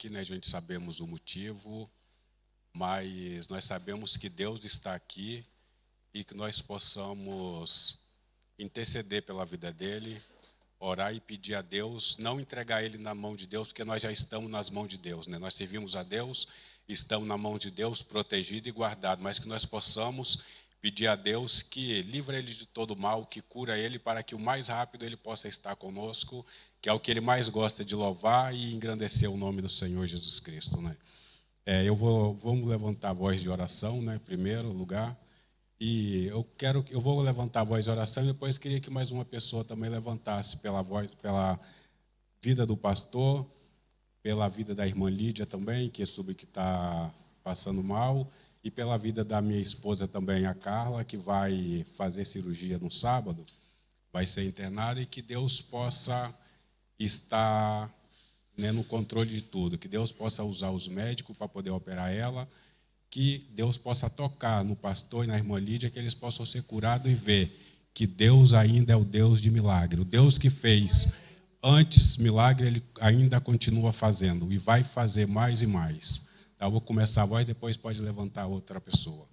aqui, né? A gente sabemos o motivo, mas nós sabemos que Deus está aqui e que nós possamos interceder pela vida dele, orar e pedir a Deus, não entregar ele na mão de Deus, porque nós já estamos nas mãos de Deus, né? Nós servimos a Deus, estamos na mão de Deus, protegido e guardado, mas que nós possamos pedir a Deus que livre ele de todo mal, que cura ele, para que o mais rápido ele possa estar conosco, que é o que ele mais gosta de louvar e engrandecer o nome do Senhor Jesus Cristo, né? Vamos levantar a voz de oração, né, em primeiro lugar. E eu vou levantar a voz de oração e depois queria que mais uma pessoa também levantasse pela vida do pastor, pela vida da irmã Lídia também, que soube que está passando mal, e pela vida da minha esposa também, a Carla, que vai fazer cirurgia no sábado, vai ser internada, e que Deus possa estar, né, no controle de tudo, que Deus possa usar os médicos para poder operar ela, que Deus possa tocar no pastor e na irmã Lídia, que eles possam ser curados e ver que Deus ainda é o Deus de milagre. O Deus que fez antes milagre, ele ainda continua fazendo e vai fazer mais e mais. Então, eu vou começar a voz, depois pode levantar outra pessoa.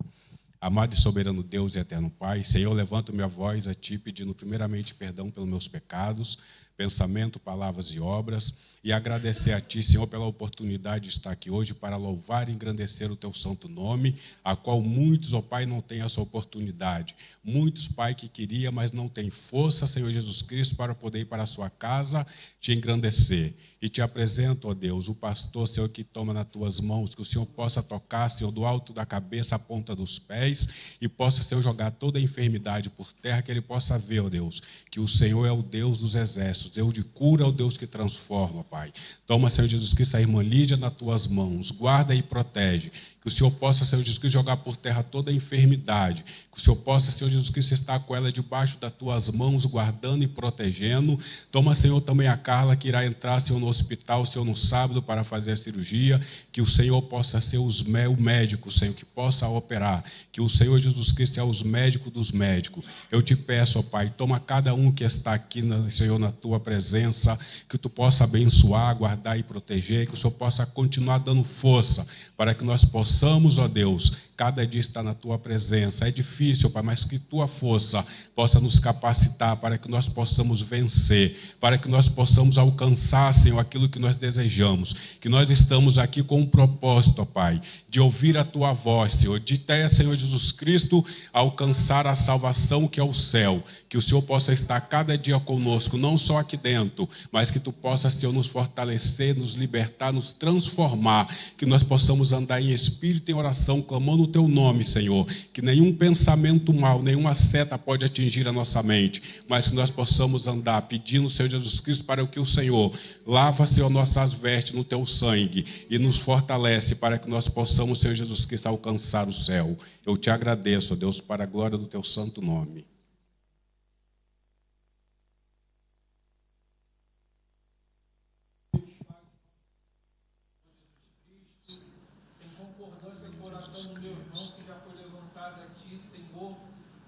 Amado e soberano Deus e eterno Pai, Senhor, eu levanto minha voz a Ti, pedindo primeiramente perdão pelos meus pecados, pensamento, palavras e obras, e agradecer a Ti, Senhor, pela oportunidade de estar aqui hoje para louvar e engrandecer o Teu santo nome, a qual muitos, ó Pai, não têm essa oportunidade. Muitos, Pai, que queria, mas não tem força, Senhor Jesus Cristo, para poder ir para a sua casa, Te engrandecer. E Te apresento, ó Deus, o pastor, Senhor, que toma nas Tuas mãos, que o Senhor possa tocar, Senhor, do alto da cabeça à ponta dos pés, e possa, Senhor, jogar toda a enfermidade por terra, que ele possa ver, ó Deus, que o Senhor é o Deus dos exércitos, Deus de cura, é o Deus que transforma, Pai. Toma, Senhor Jesus Cristo, a irmã Lídia nas Tuas mãos, guarda e protege, que o Senhor possa, Senhor Jesus Cristo, jogar por terra toda a enfermidade, que o Senhor possa, Senhor Jesus Cristo, estar com ela debaixo das Tuas mãos, guardando e protegendo. Toma, Senhor, também a Carla, que irá entrar, Senhor, no hospital, Senhor, no sábado, para fazer a cirurgia, que o Senhor possa ser o médico, Senhor, que possa operar, que o Senhor Jesus Cristo é os médicos dos médicos. Eu te peço, ó Pai, toma cada um que está aqui, Senhor, na Tua presença, que Tu possa abençoar, guardar e proteger, que o Senhor possa continuar dando força, para que nós possamos, ó Deus, cada dia estar na Tua presença. É difícil, Pai, mas que Tua força possa nos capacitar para que nós possamos vencer, para que nós possamos alcançar, Senhor, aquilo que nós desejamos. Que nós estamos aqui com um propósito, ó Pai, de ouvir a Tua voz, Senhor, de ter, Senhor Jesus Cristo, alcançar a salvação que é o céu. Que o Senhor possa estar cada dia conosco, não só aqui dentro, mas que Tu possa, Senhor, nos fortalecer, nos libertar, nos transformar, que nós possamos andar em espírito e em oração, clamando o Teu nome, Senhor, que nenhum pensamento mal, nenhuma seta pode atingir a nossa mente, mas que nós possamos andar pedindo, Senhor Jesus Cristo, para que o Senhor lava, Senhor, nossas vestes no Teu sangue e nos fortalece para que nós possamos, Senhor Jesus Cristo, alcançar o céu. Eu Te agradeço, ó Deus, para a glória do Teu santo nome.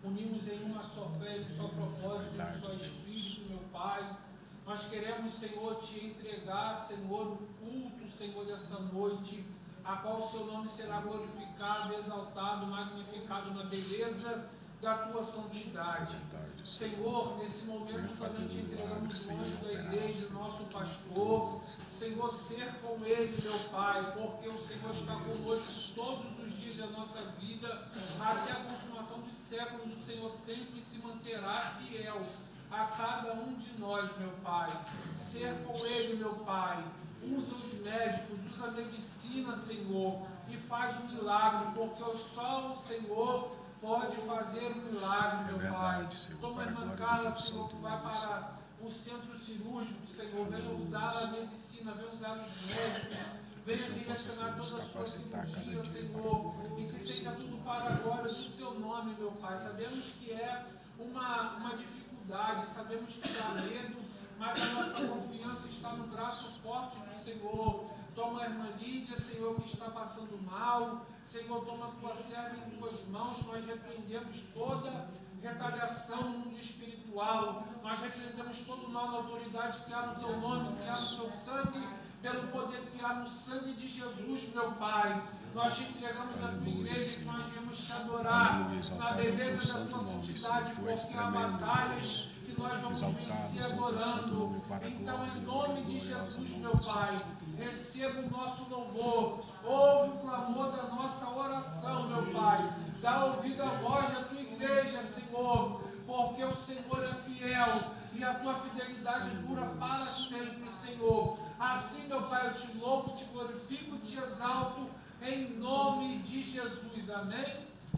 Unimos em uma só fé, em um só propósito, em um só Espírito, meu Pai. Nós queremos, Senhor, Te entregar, Senhor, o culto, Senhor, dessa noite, a qual o Seu nome será glorificado, exaltado, magnificado na beleza da Tua santidade. Senhor, nesse momento também Te entregamos o anjo da igreja, nosso pastor. Senhor, ser com ele, meu Pai, porque o Senhor está conosco todos os dias da nossa vida, até a consumação dos séculos. O Senhor sempre se manterá fiel a cada um de nós, meu Pai. Ser com ele, meu Pai. Usa os médicos, usa a medicina, Senhor, e faz um milagre, porque só o Senhor pode fazer um milagre, meu Pai. Toma a irmã Carla, Senhor, que vai para o centro cirúrgico, Senhor. Venha usar a medicina, venha usar os médicos, venha direcionar toda a sua cirurgia, Senhor, e que seja tudo para a glória do Seu nome, meu Pai. Sabemos que é uma dificuldade, sabemos que dá medo, mas a nossa confiança está no braço forte do Senhor. Toma a irmã Lídia, Senhor, que está passando mal. Senhor, toma a Tua serva em Tuas mãos. Nós repreendemos toda retaliação no mundo espiritual. Nós repreendemos todo mal na autoridade que há no Teu nome, que há no Teu sangue. pelo poder que há no sangue de Jesus, meu Pai. Nós te entregamos a tua igreja, que nós viemos te adorar na beleza da tua santidade, porque há batalhas que nós vamos vencer adorando. Então, em nome de Jesus, meu Pai, receba o nosso louvor, ouve o clamor da nossa oração, meu Pai. Dá ouvido à voz da tua igreja, Senhor, porque o Senhor é fiel e a tua fidelidade dura para sempre, Senhor. Assim, meu Pai, eu te louvo, te glorifico, te exalto, em nome de Jesus. Amém?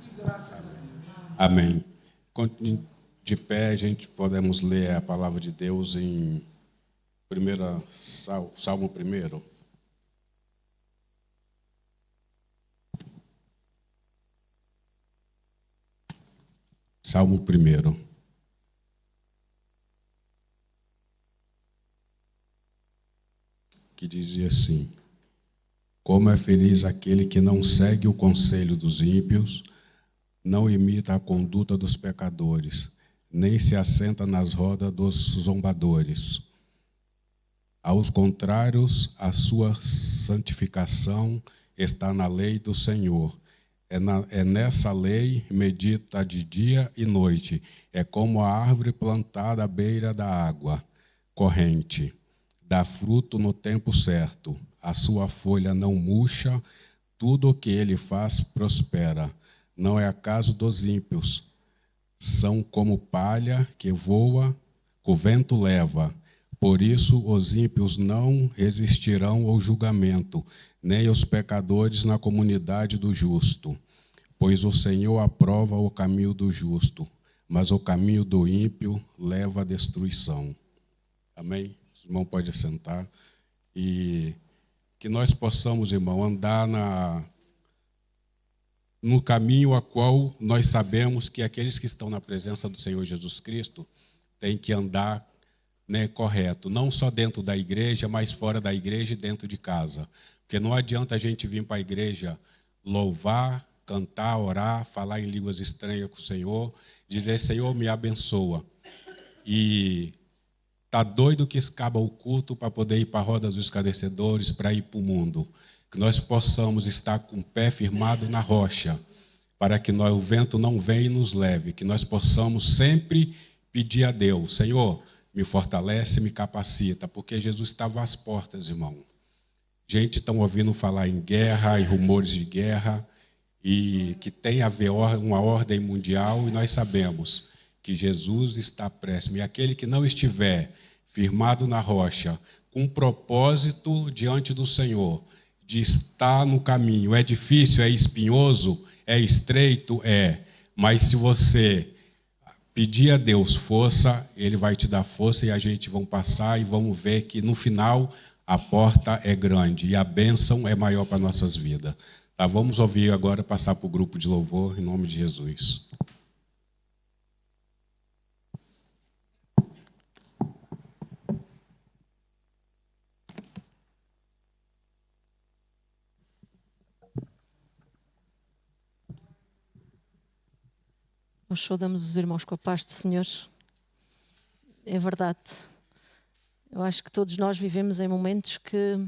E graças a Deus. Amém. De pé, a gente podemos ler a palavra de Deus em Salmo 1. Salmo 1. Que dizia assim: como é feliz aquele que não segue o conselho dos ímpios, não imita a conduta dos pecadores, nem se assenta nas rodas dos zombadores. Aos contrários, a sua santificação está na lei do Senhor. É nessa lei medita de dia e noite. É como a árvore plantada à beira da água corrente. Dá fruto no tempo certo. A sua folha não murcha. Tudo o que ele faz prospera. Não é acaso dos ímpios. São como palha que voa, que o vento leva. Por isso os ímpios não resistirão ao julgamento, nem os pecadores na comunidade do justo. Pois o Senhor aprova o caminho do justo, mas o caminho do ímpio leva à destruição. Amém? O irmão pode sentar. E que nós possamos, irmão, andar no caminho a qual nós sabemos que aqueles que estão na presença do Senhor Jesus Cristo têm que andar, correto, não só dentro da igreja, mas fora da igreja e dentro de casa. Porque não adianta a gente vir para a igreja louvar, cantar, orar, falar em línguas estranhas com o Senhor, dizer: Senhor, me abençoa. E está doido que escapa o culto para poder ir para a roda dos esclarecedores, para ir para o mundo. Que nós possamos estar com o pé firmado na rocha, para que o vento não venha e nos leve. Que nós possamos sempre pedir a Deus: Senhor, me fortalece, me capacita, porque Jesus estava às portas, irmão. Gente está ouvindo falar em guerra e rumores de guerra, e que tem a ver uma ordem mundial, e nós sabemos que Jesus está próximo. E aquele que não estiver firmado na rocha, com propósito diante do Senhor, de estar no caminho, é difícil, é espinhoso, é estreito, mas se você pedir a Deus força, Ele vai te dar força, e a gente vai passar e vamos ver que no final a porta é grande e a bênção é maior para nossas vidas. Tá, vamos ouvir agora, passar para o grupo de louvor, em nome de Jesus. Nós saudamos os irmãos com a paz do Senhor. É verdade. Eu acho que todos nós vivemos em momentos que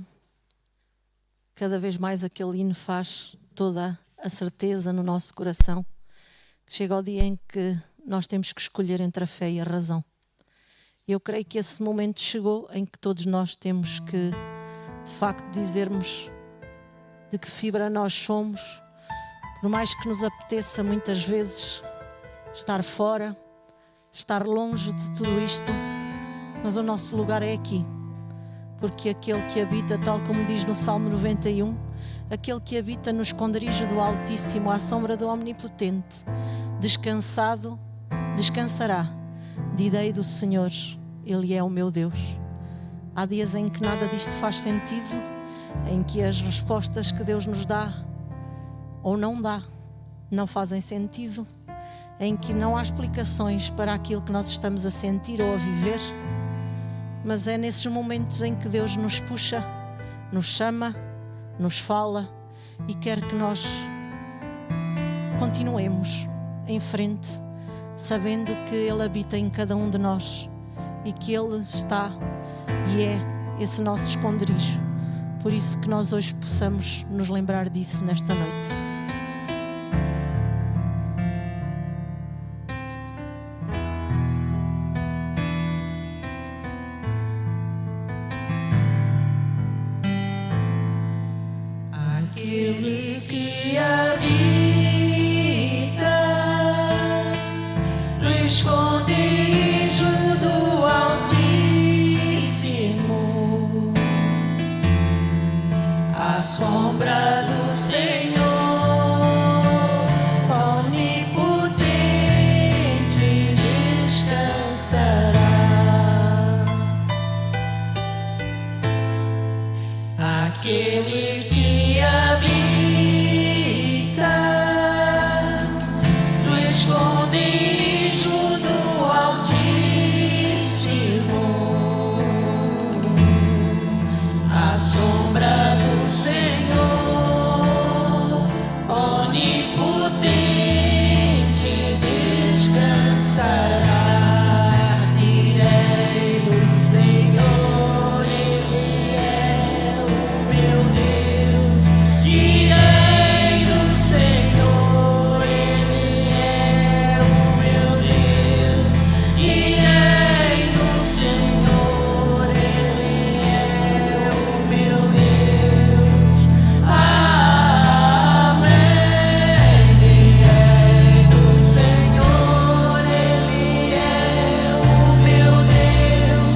cada vez mais aquele hino faz toda a certeza no nosso coração. Chega ao dia em que nós temos que escolher entre a fé e a razão. E eu creio que esse momento chegou em que todos nós temos que, de facto, dizermos de que fibra nós somos, por mais que nos apeteça muitas vezes estar fora, estar longe de tudo isto, mas o nosso lugar é aqui, porque aquele que habita, tal como diz no Salmo 91, aquele que habita no esconderijo do Altíssimo, à sombra do Omnipotente, descansará. Direi do Senhor, Ele é o meu Deus. Há dias em que nada disto faz sentido, em que as respostas que Deus nos dá ou não dá não fazem sentido, em que não há explicações para aquilo que nós estamos a sentir ou a viver, mas é nesses momentos em que Deus nos puxa, nos chama, nos fala e quer que nós continuemos em frente, sabendo que Ele habita em cada um de nós e que Ele está e é esse nosso esconderijo, Por isso que nós hoje possamos nos lembrar disso nesta noite. Aquele que habita no esconderijo do Altíssimo, à sombra do Senhor, onipotente descansará. Aquele que habita no esconderijo do Altíssimo, à sombra do Senhor, onipotente descansará. Direi do Senhor, Ele é o meu Deus. Direi do Senhor, Ele é o meu Deus. Direi do Senhor, Ele é o meu Deus. Amém. Direi do Senhor, Ele é o meu Deus.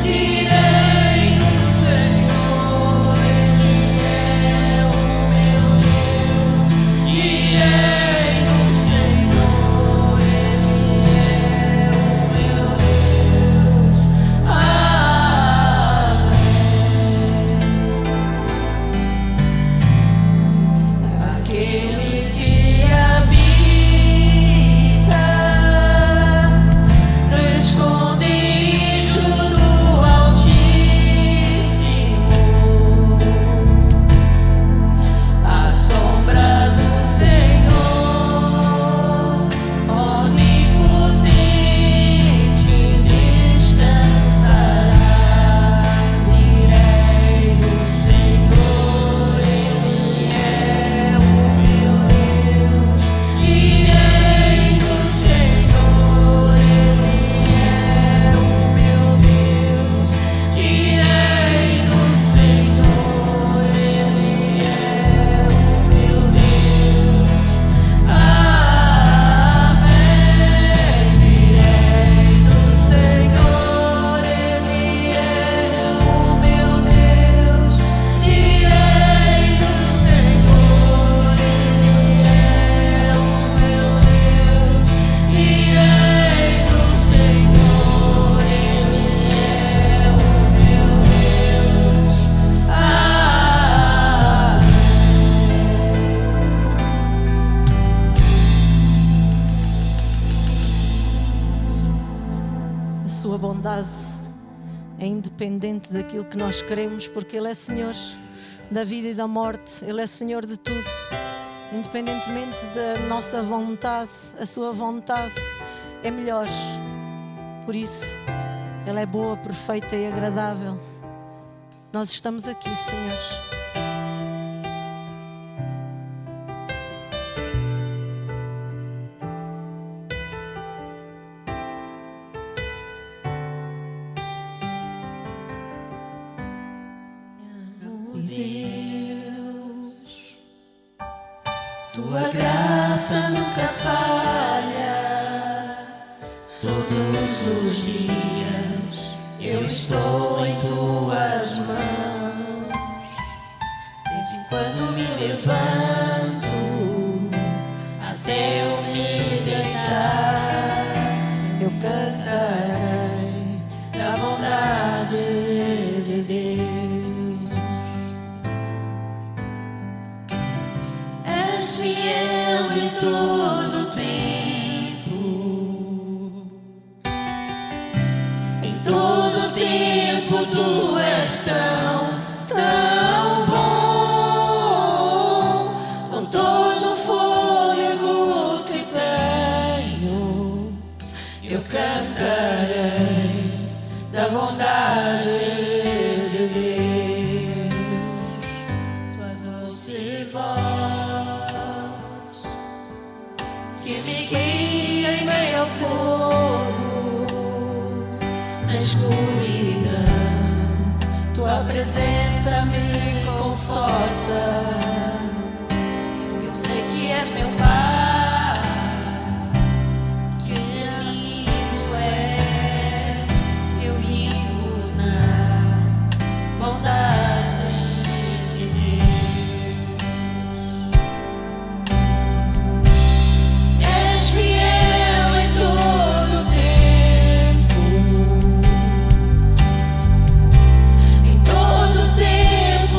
Direi do Senhor, Ele é o meu Deus. Direi do Senhor, Ele é o meu Deus. Amém. Aquele que habita no esconderijo do Altíssimo, à sombra do Senhor, onipotente descansará. Direi do Senhor, Ele é o meu Deus. Direi do Senhor, Ele é o meu Deus. Direi do Senhor, Ele é o meu Deus. Amém. Direi do Senhor, Ele é o meu Deus. Direi do Senhor, Ele é o meu Deus. Direi do Senhor, Ele é o meu Deus. A sua bondade é independente daquilo que nós queremos, porque Ele é Senhor da vida e da morte. Ele é Senhor de tudo. Independentemente da nossa vontade, a sua vontade é melhor. Por isso, ela é boa, perfeita e agradável. Nós estamos aqui, Senhor. Deus, tua graça nunca falha. Todos os dias eu estou em tuas mãos. Desde quando me levanto até eu me deitar, eu cantarei da bondade de Deus. És fiel em todo tempo, em todo tempo tu és tão bom. Com todo o fôlego que tenho, eu cantarei da bondade de Deus. doce voz que me guia em meio ao fogo, na escuridão, tua presença me conforta. Eu sei que és meu Pai, que amigo és, eu vivo na bondade de Deus. És fiel em todo o tempo, em todo o tempo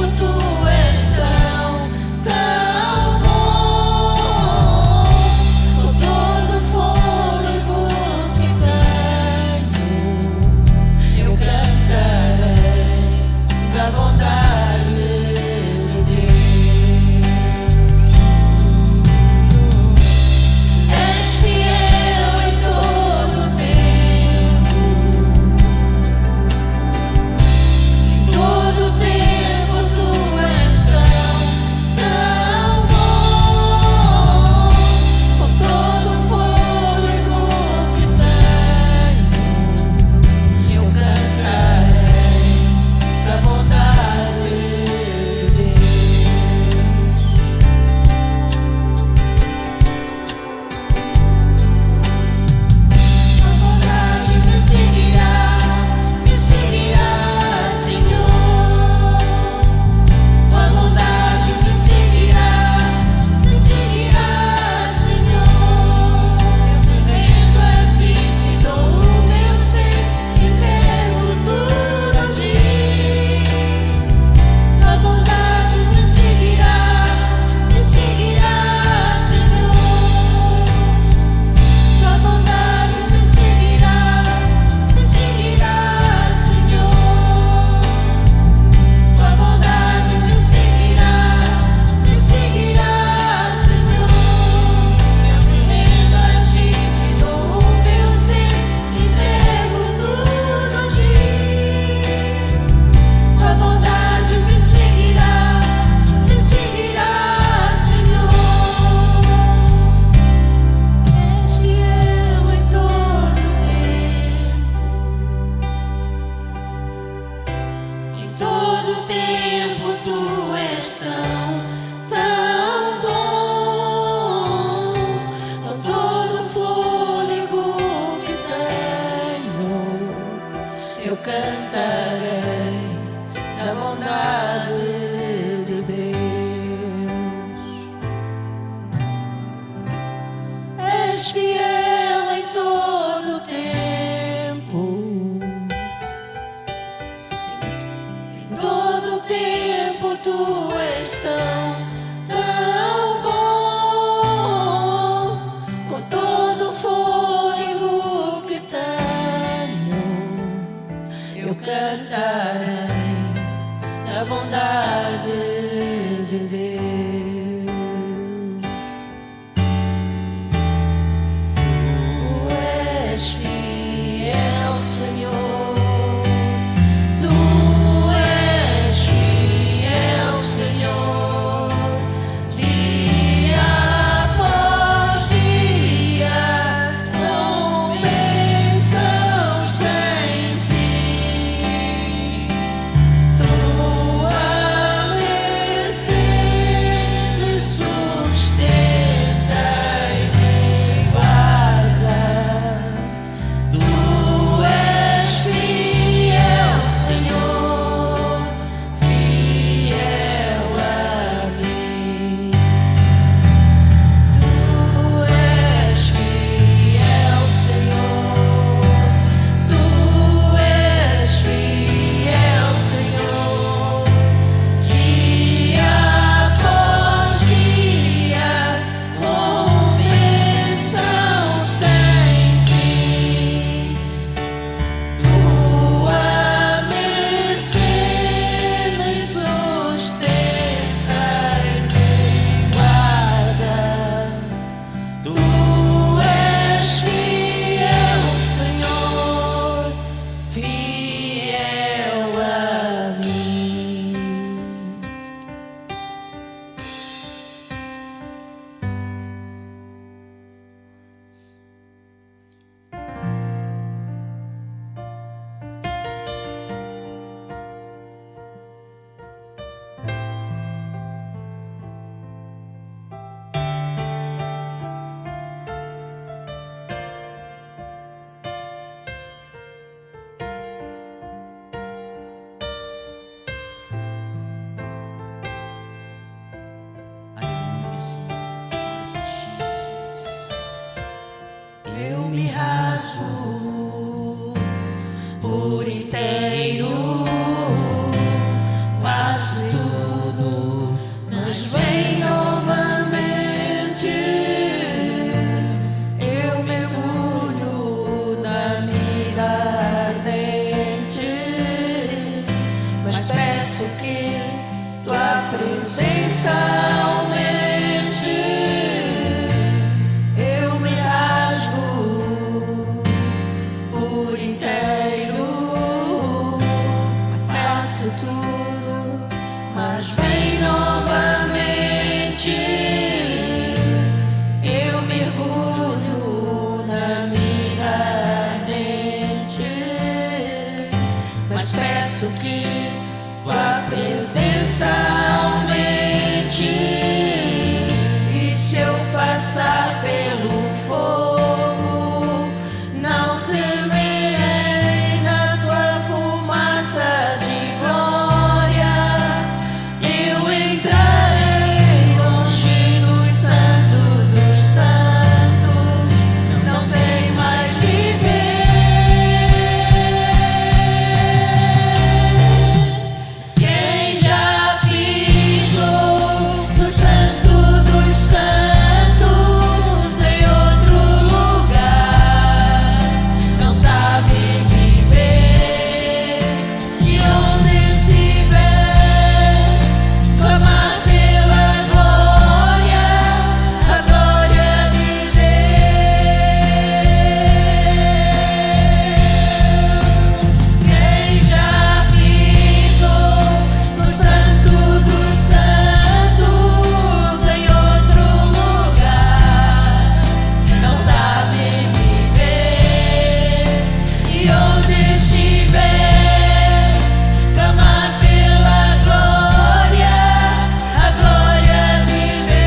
aumente. E se eu passar pelo fogo, não temerei, na tua fumaça de glória eu entrarei longe do santo dos santos, não sei mais viver. Quem já pisou no santo dos santos em outro lugar não sabe viver. E onde estiver, clamar pela glória, a glória de Deus. Quem já pisou no santo dos santos em outro lugar não sabe viver. E onde estiver, clamar pela glória, a glória de Deus.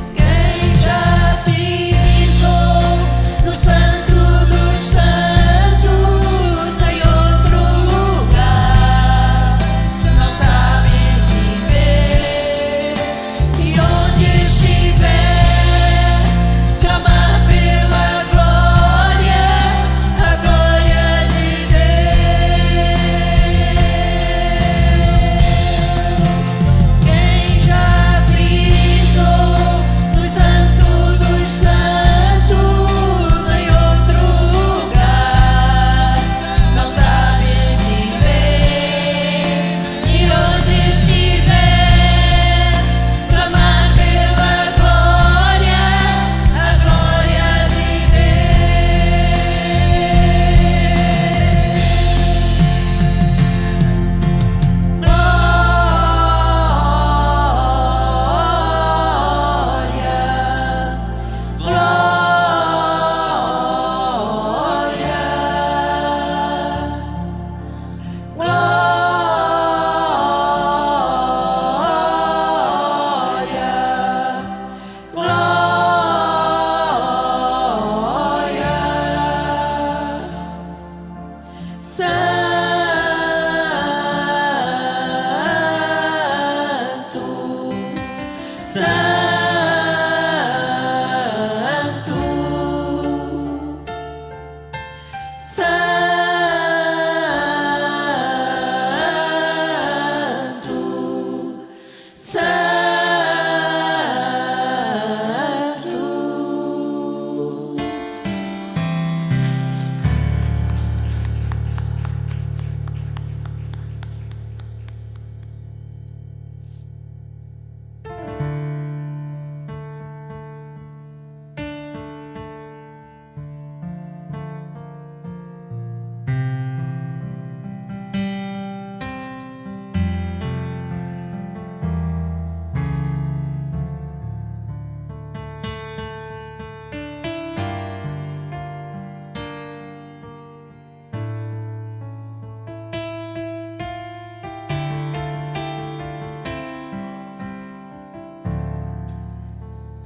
Quem já pisou no santo dos santos em outro lugar não sabe viver. E onde estiver, clamar pela glória, a glória de Deus. Quem já pisou no santo dos santos em outro lugar não sabe viver. E onde estiver, clamar pela glória, a glória de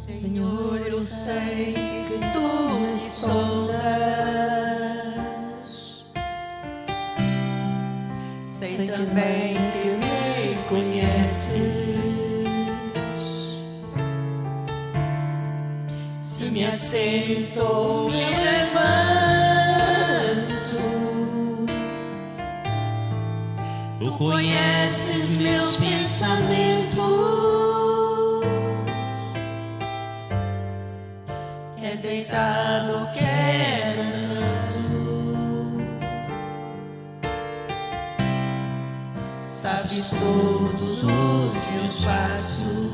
Senhor, eu sei que tu me sondas, sei também que me conheces. me assento, me levanto. Tu conheces meus pensamentos, quer deitado, quer andando. Sabes todos os meus passos,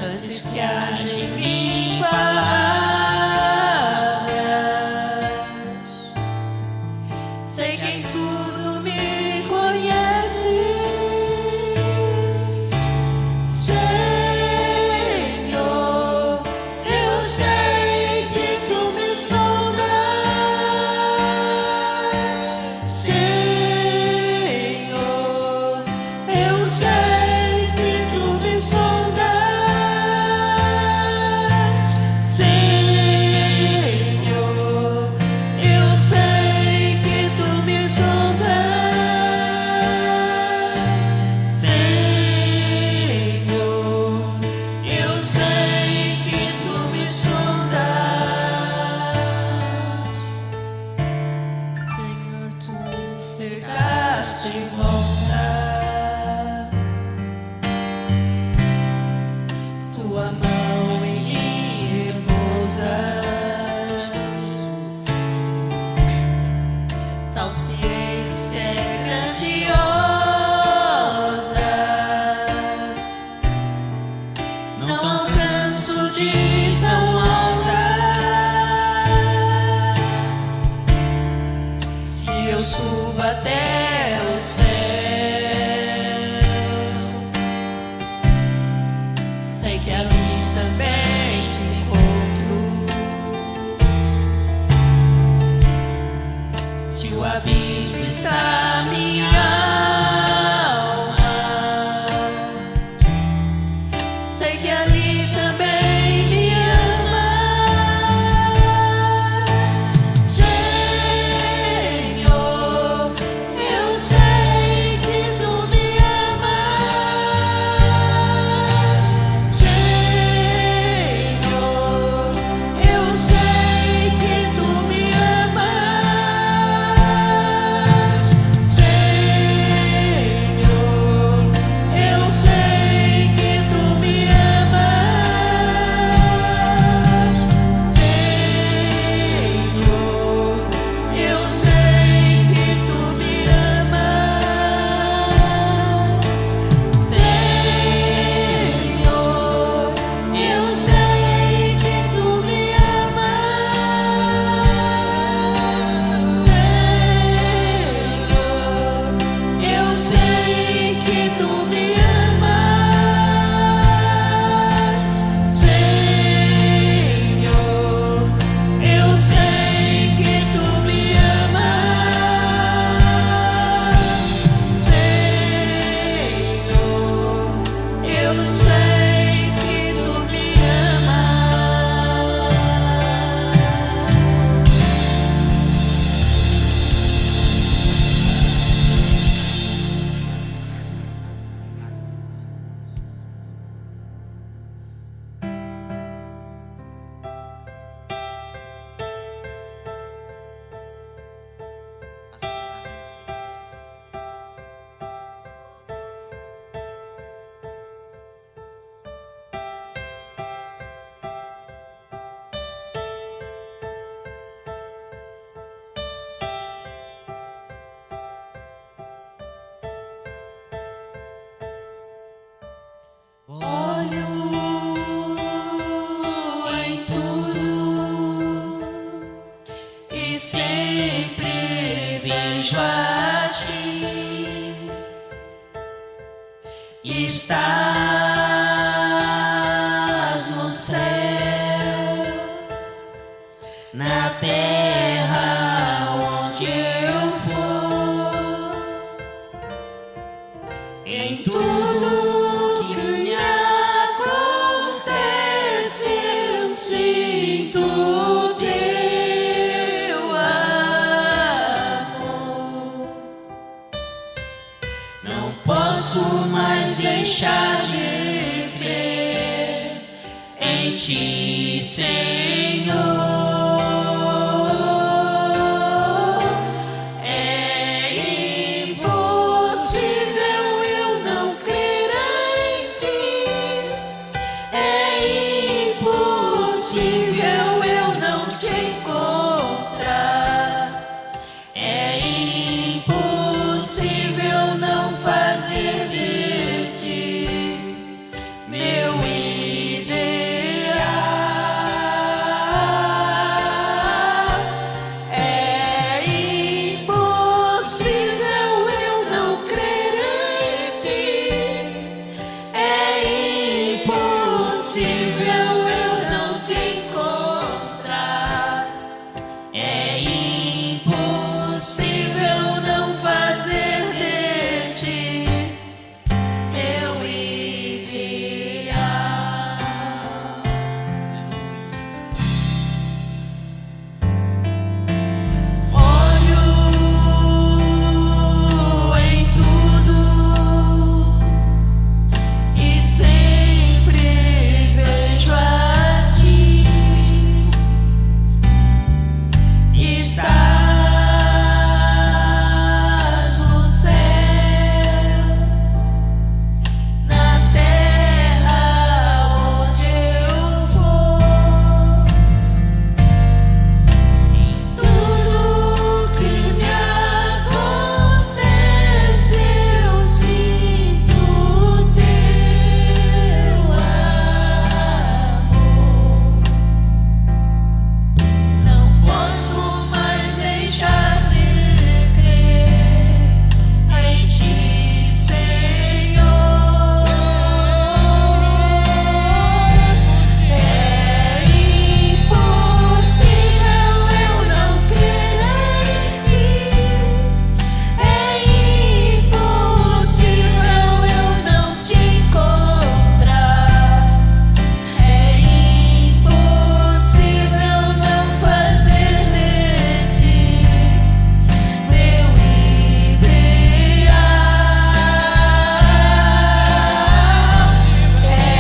antes que haja em mim palavras. Sei que em tudo me conheces, Senhor. Eu sei que tu me sondas, Senhor. Eu sei que tu me sondas, Senhor. Eu sei que tu me sondas, Senhor. Eu sei que tu me sondas, Senhor. Tu me cercaste em volta, tua mão em mim repousa. Tal ciência é grandiosa, não alcanço de tão alta. Se eu subo até o céu, sei que ali também te encontro. Se o abismo está minha alma, sei que ali também me amas, Senhor. Eu sei que tu me amas, Senhor. Eu sei que tu me amas, Senhor. Eu sei que tu me amas, Senhor. Eu sei que tu me amas, Senhor. Eu sei que tu me amas, Senhor. Eu sei que tu me amas, Senhor. Eu sei que tu me amas, Senhor. Eu sei que tu me olho em tudo e sempre vejo a ti. Estás no céu, na terra onde eu for, em tudo que me acontece, eu sinto o teu amor. Não posso mais deixar de crer. ti, Senhor. É impossível eu não crer em ti. É impossível eu não te encontrar. É impossível não fazer de ti meu ideal. É impossível eu não crer em ti. É impossível eu não te encontrar. É impossível não fazer de ti meu ideal. Olho em tudo e sempre vejo a ti. Estás no céu, na terra onde eu for. Em tudo que me acontece, eu sinto o teu amor. Não posso mais deixar de crer em ti, Senhor. É impossível eu não crer em ti. É impossível eu não te encontrar. É impossível não fazer de ti meu ideal. É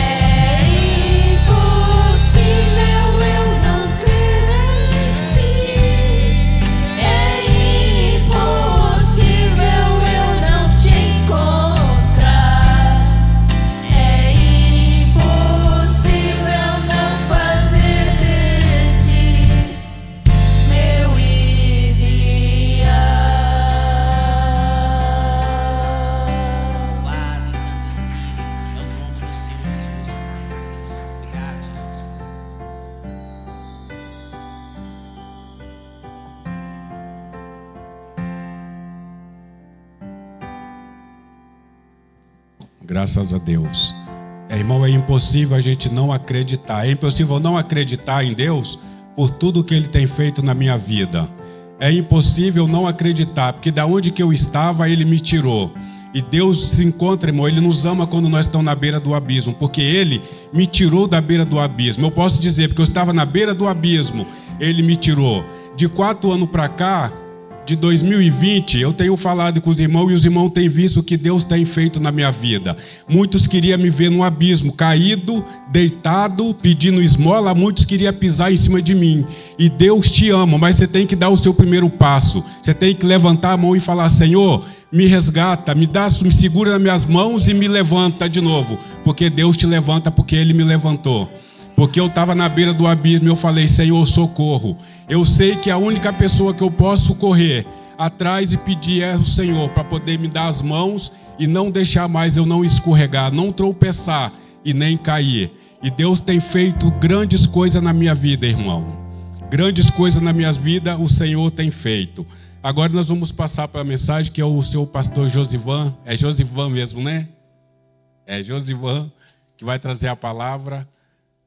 impossível eu não crer em ti. É impossível eu não te encontrar. É impossível não fazer de ti meu ideal. Louvado, engrandecido é o nome do Senhor Jesus. Obrigado, Jesus. Graças a Deus. Irmão, é impossível a gente não acreditar. É impossível não acreditar em Deus por tudo que Ele tem feito na minha vida. É impossível não acreditar, porque da onde que eu estava, Ele me tirou. E Deus se encontra, irmão, Ele nos ama quando nós estamos na beira do abismo, porque Ele me tirou da beira do abismo. Eu posso dizer, porque eu estava na beira do abismo, Ele me tirou. De 4 anos para cá, de 2020, eu tenho falado com os irmãos e os irmãos têm visto o que Deus tem feito na minha vida. Muitos queriam me ver num abismo, caído, deitado, pedindo esmola. Muitos queriam pisar em cima de mim. E Deus te ama, mas você tem que dar o seu primeiro passo. Você tem que levantar a mão e falar: Senhor, me resgata, me segura nas minhas mãos e me levanta de novo. Porque Deus te levanta, porque Ele me levantou. Porque eu estava na beira do abismo, eu falei: Senhor, socorro. Eu sei que a única pessoa que eu posso correr atrás e pedir é o Senhor, para poder me dar as mãos e não deixar mais eu não escorregar, não tropeçar e nem cair. E Deus tem feito grandes coisas na minha vida, irmão. Grandes coisas na minha vida o Senhor tem feito. Agora nós vamos passar para a mensagem que é o seu pastor Josivan. É Josivan mesmo, né? É Josivan que vai trazer a palavra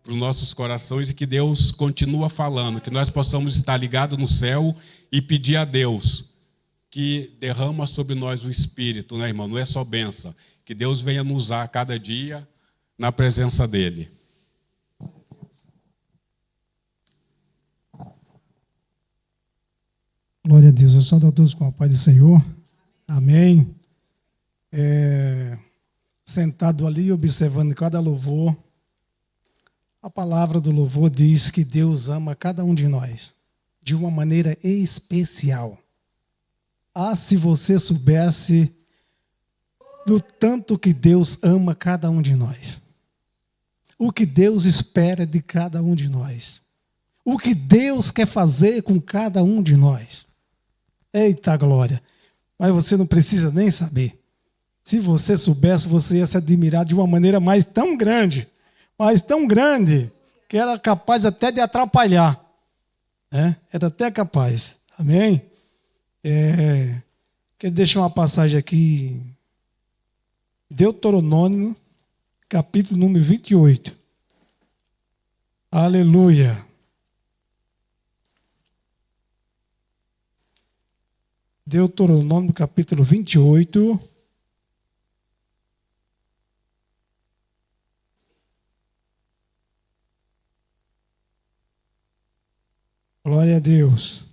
para os nossos corações e que Deus continua falando, que nós possamos estar ligados no céu e pedir a Deus que derrama sobre nós o Espírito, né, irmão? Não é só bênção, que Deus venha nos usar a cada dia na presença dEle. Glória a Deus. Eu saúdo a todos com a paz do Senhor. Amém. Sentado ali, observando cada louvor, A palavra do louvor diz que Deus ama cada um de nós de uma maneira especial. Ah, se você soubesse do tanto que Deus ama cada um de nós. O que Deus espera de cada um de nós. O que Deus quer fazer com cada um de nós. Eita glória! Mas você não precisa nem saber. Se você soubesse, você ia se admirar de uma maneira mas tão grande, que era capaz até de atrapalhar. Era até capaz. Amém? Quero deixar uma passagem aqui. Deuteronômio, capítulo número 28. Aleluia. Deuteronômio, capítulo 28. Glória a Deus.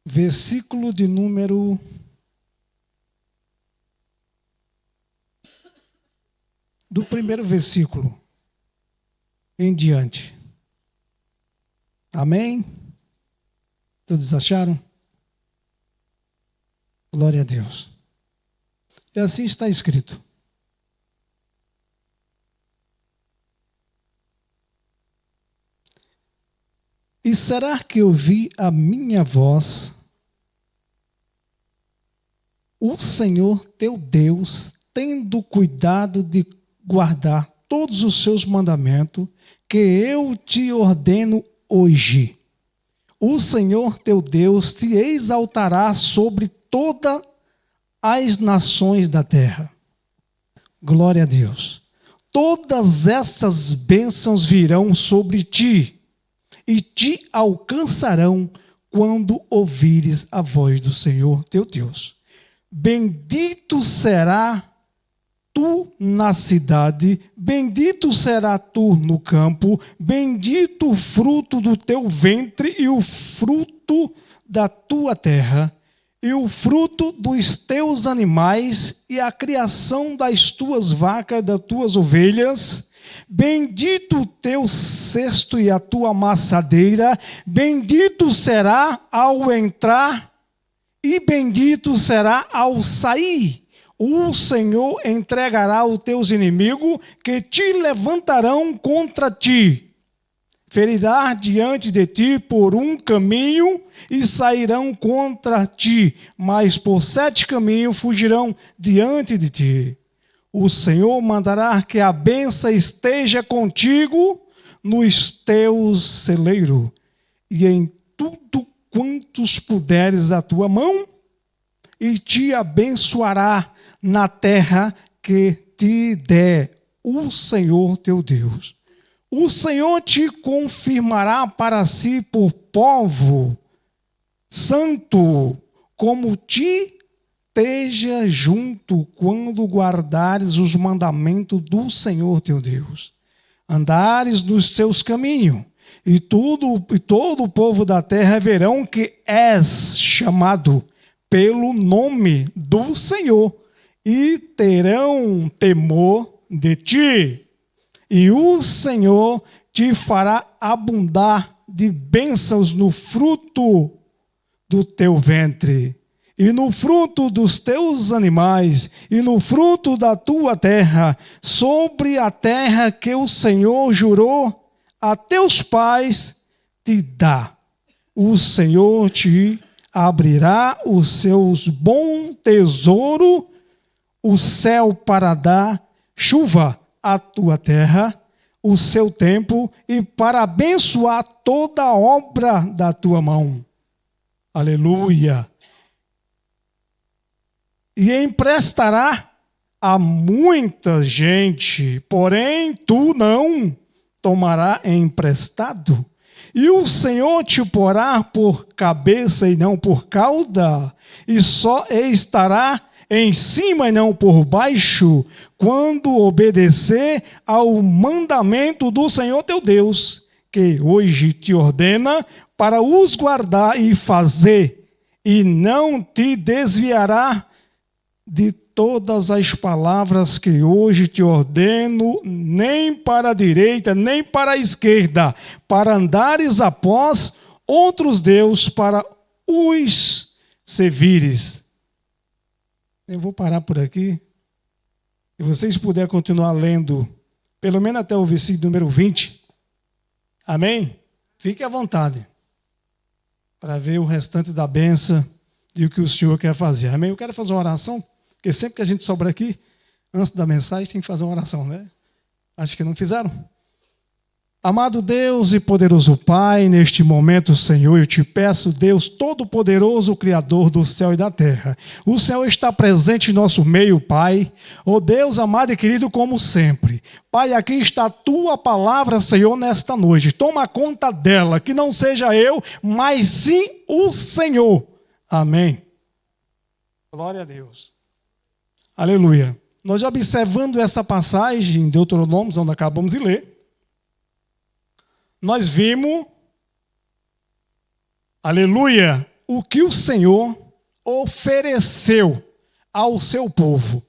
Versículo de número do primeiro versículo em diante. Amém? Todos acharam? Glória a Deus. E assim está escrito. E será que ouvi a minha voz, o Senhor teu Deus, tendo cuidado de guardar todos os seus mandamentos, que eu te ordeno hoje? O Senhor teu Deus te exaltará sobre todas as nações da terra. Glória a Deus. Todas essas bênçãos virão sobre ti e te alcançarão quando ouvires a voz do Senhor teu Deus. Bendito será tu na cidade, bendito será tu no campo, bendito o fruto do teu ventre e o fruto da tua terra, e o fruto dos teus animais e a criação das tuas vacas, das tuas ovelhas. Bendito o teu cesto e a tua amassadeira, bendito será ao entrar e bendito será ao sair. O Senhor entregará os teus inimigos que te levantarão contra ti. Ferirá diante de ti por um caminho e sairão contra ti, mas por 7 caminhos fugirão diante de ti. O Senhor mandará que a bênção esteja contigo nos teus celeiros e em tudo quantos puderes a tua mão, e te abençoará na terra que te der o Senhor teu Deus. O Senhor te confirmará para si por povo santo, como te esteja junto quando guardares os mandamentos do Senhor teu Deus. Andares nos teus caminhos, e todo o povo da terra verão que és chamado pelo nome do Senhor, e terão temor de ti. E o Senhor te fará abundar de bênçãos no fruto do teu ventre, e no fruto dos teus animais, e no fruto da tua terra, sobre a terra que o Senhor jurou a teus pais te dá. O Senhor te abrirá os seus bom tesouro, o céu para dar chuva à tua terra, o seu tempo, e para abençoar toda a obra da tua mão. Aleluia. E emprestará a muita gente, porém tu não tomará emprestado. E o Senhor te porá por cabeça e não por cauda, e só estará em cima e não por baixo, quando obedecer ao mandamento do Senhor teu Deus, que hoje te ordena para os guardar e fazer, e não te desviará de todas as palavras que hoje te ordeno, nem para a direita, nem para a esquerda, para andares após outros deuses, para os servires. Eu vou parar por aqui. Se vocês puderem continuar lendo, pelo menos até o versículo número 20. Amém? Fique à vontade para ver o restante da bênção e o que o Senhor quer fazer. Amém? Eu quero fazer uma oração, porque sempre que a gente sobra aqui, antes da mensagem, tem que fazer uma oração, né? Acho que não fizeram. Amado Deus e poderoso Pai, neste momento, Senhor, eu te peço, Deus Todo-Poderoso, Criador do céu e da terra. O Senhor está presente em nosso meio, Pai. Ó Deus amado e querido, como sempre. Pai, aqui está a tua palavra, Senhor, nesta noite. Toma conta dela, que não seja eu, mas sim o Senhor. Amém. Glória a Deus. Aleluia. Nós observando essa passagem de Deuteronômio, onde acabamos de ler, nós vimos, aleluia, o que o Senhor ofereceu ao seu povo.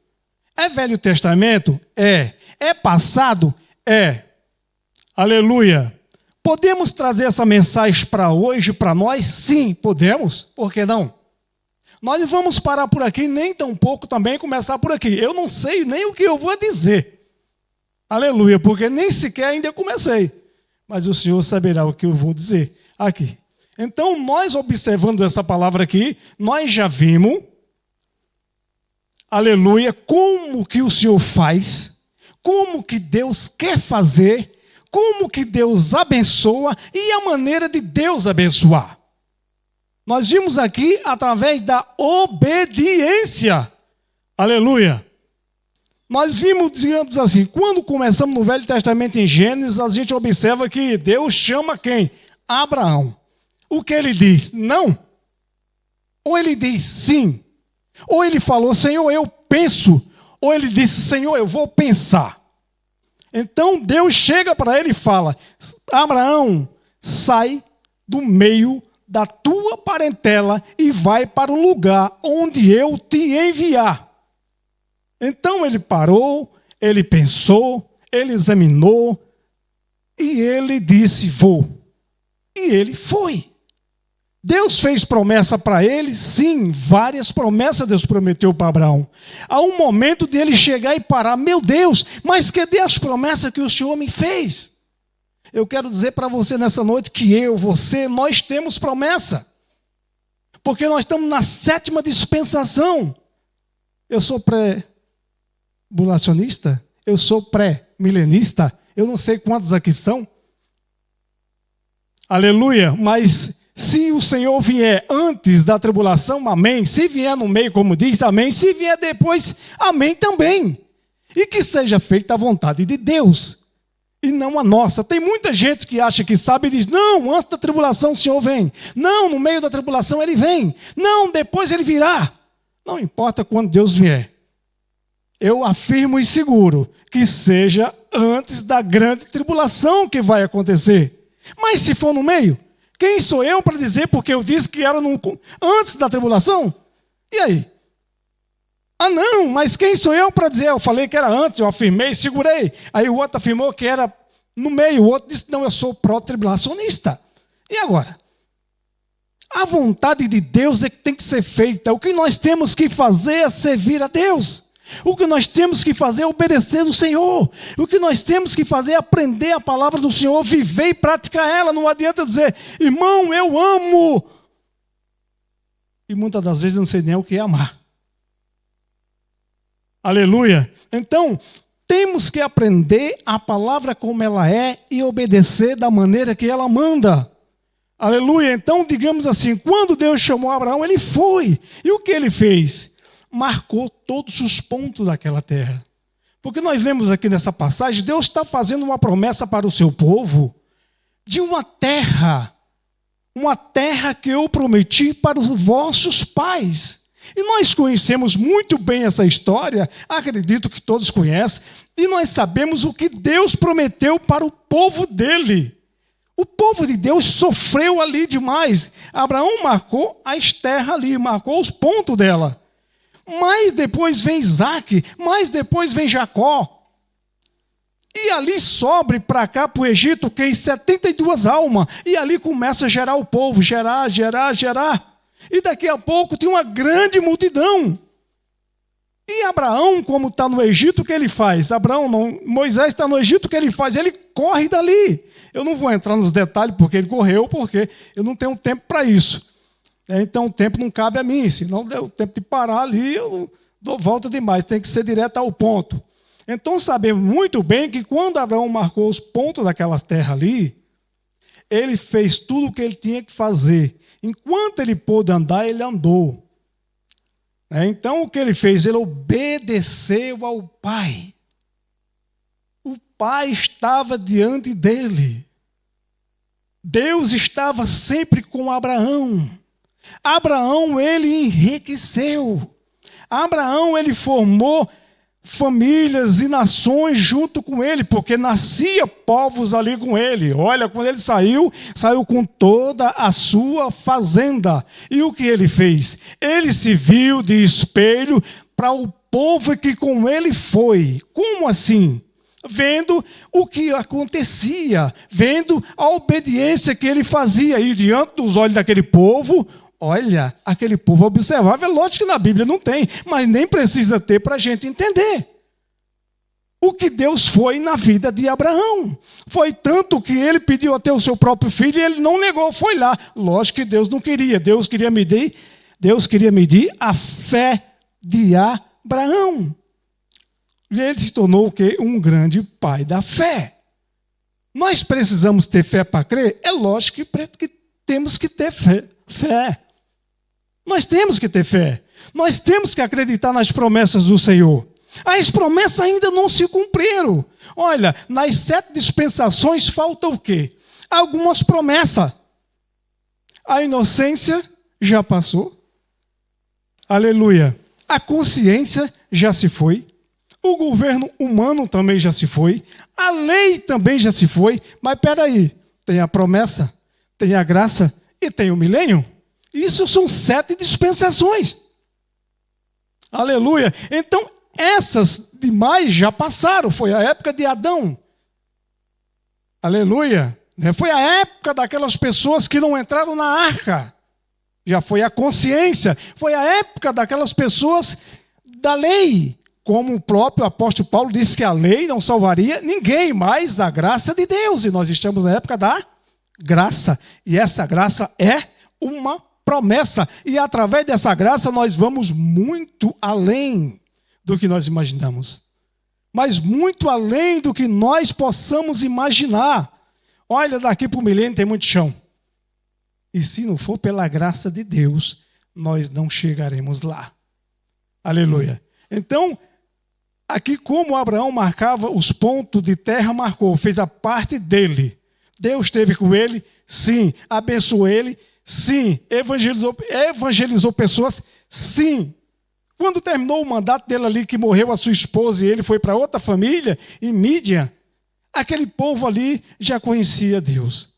É Velho Testamento? É. É passado? É. Aleluia. Podemos trazer essa mensagem para hoje, para nós? Sim, podemos. Por que não? Nós vamos parar por aqui, nem tão pouco também começar por aqui. Eu não sei nem o que eu vou dizer. Aleluia, porque nem sequer ainda comecei. Mas o Senhor saberá o que eu vou dizer aqui. Então, nós observando essa palavra aqui, nós já vimos, aleluia, como que o Senhor faz, como que Deus quer fazer, como que Deus abençoa e a maneira de Deus abençoar. Nós vimos aqui através da obediência. Aleluia. Nós vimos, digamos assim, quando começamos no Velho Testamento em Gênesis, a gente observa que Deus chama quem? Abraão. O que ele diz? Não. Ou ele diz sim. Ou ele falou, Senhor, eu penso. Ou ele disse, Senhor, eu vou pensar. Então Deus chega para ele e fala, Abraão, sai do meio da tua parentela e vai para o lugar onde eu te enviar. Então ele parou, ele pensou, ele examinou e ele disse, vou. E ele foi. Deus fez promessa para ele? Sim, várias promessas Deus prometeu para Abraão. Há um momento de ele chegar e parar, meu Deus, mas cadê as promessas que o Senhor me fez? Eu quero dizer para você nessa noite que eu, você, nós temos promessa. Porque nós estamos na 7ª dispensação. Eu sou pré-tribulacionista, eu sou pré-milenista, eu não sei quantos aqui estão. Aleluia, mas se o Senhor vier antes da tribulação, amém. Se vier no meio, como diz, amém. Se vier depois, amém também. E que seja feita a vontade de Deus e não a nossa. Tem muita gente que acha que sabe e diz, não, antes da tribulação o Senhor vem. Não, no meio da tribulação ele vem. Não, depois ele virá. Não importa quando Deus vier. Eu afirmo e seguro que seja antes da grande tribulação que vai acontecer. Mas se for no meio, quem sou eu para dizer porque eu disse que era antes da tribulação? E aí? Ah não, mas quem sou eu para dizer? Eu falei que era antes, eu afirmei, segurei. Aí o outro afirmou que era no meio, o outro disse, não, eu sou pró-tribulacionista. E agora? A vontade de Deus é que tem que ser feita. O que nós temos que fazer é servir a Deus. O que nós temos que fazer é obedecer ao Senhor. O que nós temos que fazer é aprender a palavra do Senhor, viver e praticar ela. Não adianta dizer, irmão, eu amo. E muitas das vezes eu não sei nem o que é amar. Aleluia. Então, temos que aprender a palavra como ela é e obedecer da maneira que ela manda. Aleluia. Então, digamos assim, quando Deus chamou Abraão, ele foi. E o que ele fez? Marcou todos os pontos daquela terra. Porque nós lemos aqui nessa passagem, Deus está fazendo uma promessa para o seu povo de uma terra que eu prometi para os vossos pais. E nós conhecemos muito bem essa história, acredito que todos conhecem, e nós sabemos o que Deus prometeu para o povo dele. O povo de Deus sofreu ali demais. Abraão marcou as terras ali, marcou os pontos dela. Mas depois vem Isaac, mas depois vem Jacó. E ali sobre para cá, para o Egito, que 72 almas. E ali começa a gerar o povo, gerar. E daqui a pouco tem uma grande multidão. E Abraão, como está no Egito, o que ele faz? Moisés está no Egito, o que ele faz? Ele corre dali. Eu não vou entrar nos detalhes porque ele correu, porque eu não tenho tempo para isso. Então o tempo não cabe a mim. Se não der o tempo de parar ali, eu dou volta demais. Tem que ser direto ao ponto. Então sabemos muito bem que quando Abraão marcou os pontos daquelas terras ali, ele fez tudo o que ele tinha que fazer. Enquanto ele pôde andar, ele andou. Então o que ele fez? Ele obedeceu ao Pai. O Pai estava diante dele. Deus estava sempre com Abraão. Abraão, ele enriqueceu. Abraão, ele formou famílias e nações junto com ele, porque nascia povos ali com ele. Olha, quando ele saiu com toda a sua fazenda. E o que ele fez? Ele se viu de espelho para o povo que com ele foi. Como assim? Vendo o que acontecia, vendo a obediência que ele fazia. E diante dos olhos daquele povo, olha, aquele povo observava. É lógico que na Bíblia não tem, mas nem precisa ter para a gente entender. O que Deus foi na vida de Abraão. Foi tanto que ele pediu até o seu próprio filho e ele não negou, foi lá. Lógico que Deus não queria. Deus queria medir a fé de Abraão. E ele se tornou o quê? Um grande pai da fé. Nós precisamos ter fé para crer? É lógico que temos que ter fé. Nós temos que ter fé. Nós temos que acreditar nas promessas do Senhor. As promessas ainda não se cumpriram. Olha, nas 7 dispensações falta o quê? Algumas promessas. A inocência já passou. Aleluia. A consciência já se foi. O governo humano também já se foi. A lei também já se foi. Mas espera aí, tem a promessa, tem a graça e tem o milênio. Isso são 7 dispensações. Aleluia. Então, essas demais já passaram. Foi a época de Adão. Aleluia. Foi a época daquelas pessoas que não entraram na arca. Já foi a consciência. Foi a época daquelas pessoas da lei. Como o próprio apóstolo Paulo disse que a lei não salvaria ninguém, mas a graça de Deus. E nós estamos na época da graça. E essa graça é uma promessa. E através dessa graça nós vamos muito além do que nós imaginamos. Mas muito além do que nós possamos imaginar. Olha, daqui para o milênio tem muito chão. E se não for pela graça de Deus, nós não chegaremos lá. Aleluia. Então, aqui como Abraão marcava os pontos de terra, marcou, fez a parte dele. Deus esteve com ele, sim. Abençoou ele, sim. Evangelizou pessoas, sim. Quando terminou o mandato dele ali, que morreu a sua esposa e ele foi para outra família, em Mídia, aquele povo ali já conhecia Deus.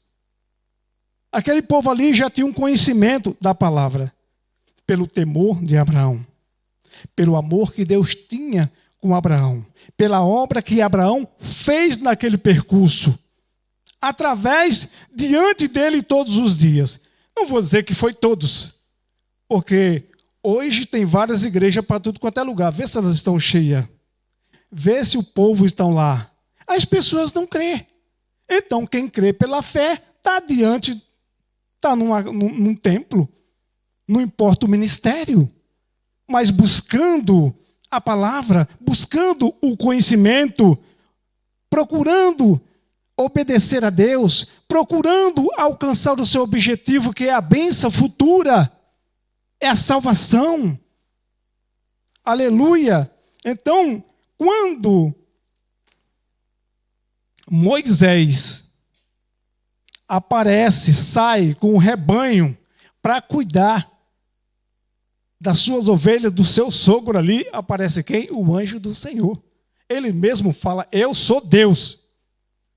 Aquele povo ali já tinha um conhecimento da palavra, pelo temor de Abraão, pelo amor que Deus tinha com Abraão, pela obra que Abraão fez naquele percurso, através, diante dele todos os dias. Não vou dizer que foi todos, porque hoje tem várias igrejas para tudo quanto é lugar. Vê se elas estão cheias. Vê se o povo está lá. As pessoas não crêem. Então, quem crê pela fé está diante, está num templo. Não importa o ministério. Mas buscando a palavra, buscando o conhecimento, procurando obedecer a Deus, procurando alcançar o seu objetivo, que é a bênção futura, é a salvação. Aleluia. Então, quando Moisés aparece, sai com o rebanho para cuidar das suas ovelhas, do seu sogro ali, aparece quem? O anjo do Senhor. Ele mesmo fala, eu sou Deus.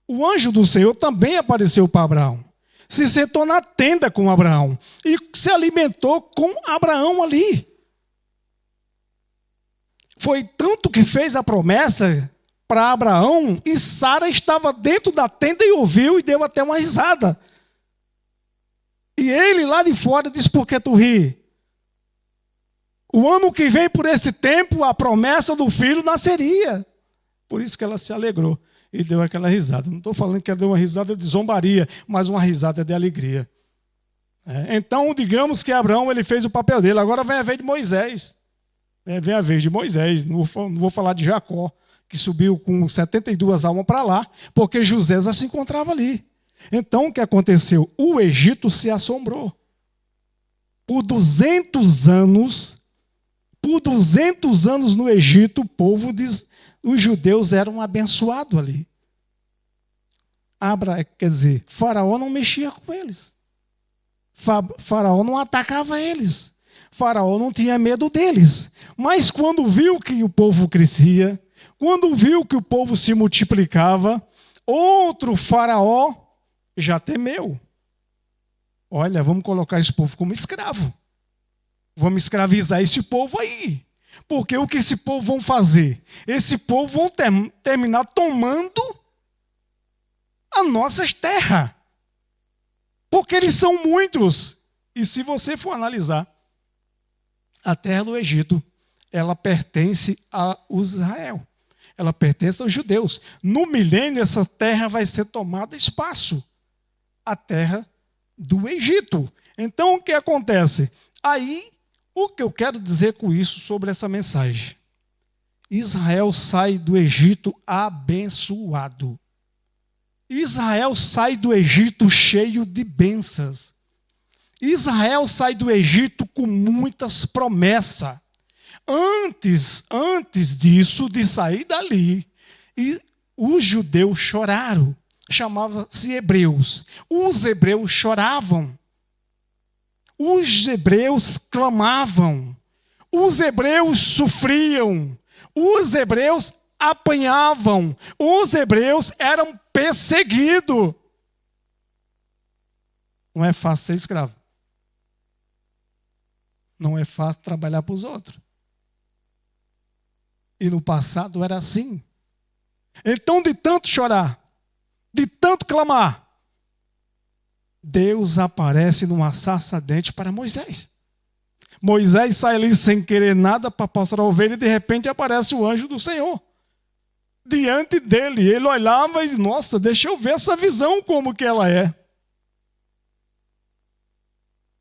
O anjo do Senhor também apareceu para Abraão. Se sentou na tenda com Abraão e se alimentou com Abraão ali. Foi tanto que fez a promessa para Abraão e Sara estava dentro da tenda e ouviu e deu até uma risada. E ele lá de fora disse: por que tu ri? O ano que vem, por esse tempo, a promessa do filho nasceria. Por isso que ela se alegrou e deu aquela risada. Não estou falando que ela deu uma risada de zombaria, mas uma risada de alegria. Então, digamos que Abraão ele fez o papel dele. Agora vem a vez de Moisés. Vem a vez de Moisés. Não vou falar de Jacó, que subiu com 72 almas para lá, porque José já se encontrava ali. Então, o que aconteceu? O Egito se assombrou. Por 200 anos no Egito, o povo os judeus eram abençoados ali. Faraó não mexia com eles. Faraó não atacava eles. Faraó não tinha medo deles. Mas quando viu que o povo crescia, quando viu que o povo se multiplicava, outro faraó já temeu. Olha, vamos colocar esse povo como escravo. Vamos escravizar esse povo aí. Porque o que esse povo vão fazer? Esse povo vão terminar tomando as nossas terras. Porque eles são muitos. E se você for analisar, a terra do Egito, ela pertence a Israel. Ela pertence aos judeus. No milênio, essa terra vai ser tomada espaço. A terra do Egito. Então, o que acontece? Aí, o que eu quero dizer com isso sobre essa mensagem? Israel sai do Egito abençoado. Israel sai do Egito cheio de bênçãos. Israel sai do Egito com muitas promessas. Antes disso, de sair dali, e os judeus choraram. Chamava-se hebreus. Os hebreus choravam. Os hebreus clamavam. Os hebreus sofriam. Os hebreus apanhavam. Os hebreus eram perseguidos. Não é fácil ser escravo. Não é fácil trabalhar para os outros. E no passado era assim. Então, de tanto chorar, de tanto clamar, Deus aparece numa sarça ardente para Moisés. Moisés sai ali sem querer nada para pastorar a ovelha e de repente aparece o anjo do Senhor. Diante dele, ele olhava e disse: nossa, deixa eu ver essa visão como que ela é.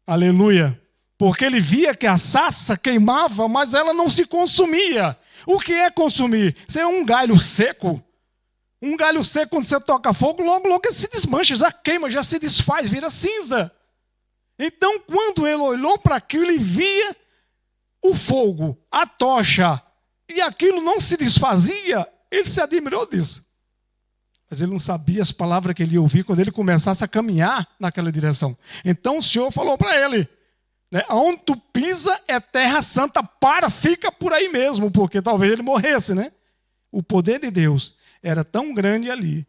Aleluia. Porque ele via que a sarça queimava, mas ela não se consumia. O que é consumir? Isso é um galho seco. Um galho seco, quando você toca fogo, logo ele se desmancha, já queima, já se desfaz, vira cinza. Então, quando ele olhou para aquilo, ele via o fogo, a tocha, e aquilo não se desfazia, ele se admirou disso. Mas ele não sabia as palavras que ele ia ouvir quando ele começasse a caminhar naquela direção. Então o Senhor falou para ele: onde tu pisa é terra santa, fica por aí mesmo, porque talvez ele morresse, né? O poder de Deus era tão grande ali,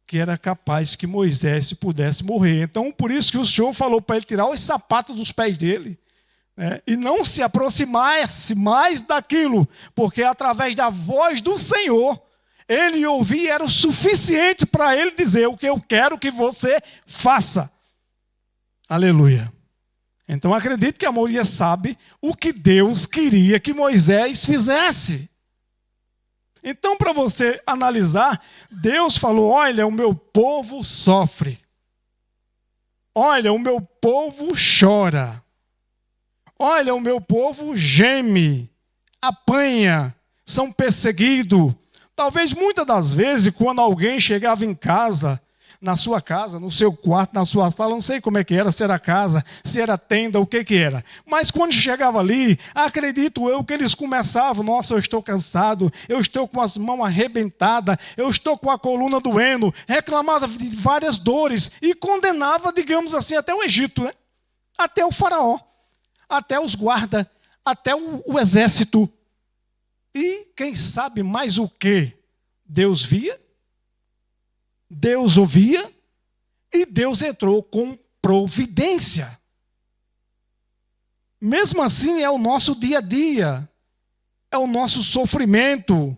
que era capaz que Moisés pudesse morrer. Então, por isso que o Senhor falou para ele tirar os sapatos dos pés dele, e não se aproximasse mais daquilo, porque através da voz do Senhor, ele ouvir era o suficiente para ele dizer o que eu quero que você faça. Aleluia. Então acredito que a maioria sabe o que Deus queria que Moisés fizesse. Então, para você analisar, Deus falou: olha, o meu povo sofre. Olha, o meu povo chora. Olha, o meu povo geme, apanha, são perseguidos. Talvez muitas das vezes, quando alguém chegava em casa, na sua casa, no seu quarto, na sua sala, não sei como é que era, se era casa, se era tenda, o que que era. Mas quando chegava ali, acredito eu que eles começavam: nossa, eu estou cansado, eu estou com as mãos arrebentadas, eu estou com a coluna doendo, reclamava de várias dores e condenava, digamos assim, até o Egito, né? Até o faraó, até os guardas, até o exército. E quem sabe mais o que Deus via? Deus ouvia e Deus entrou com providência. Mesmo assim, é o nosso dia a dia, é o nosso sofrimento,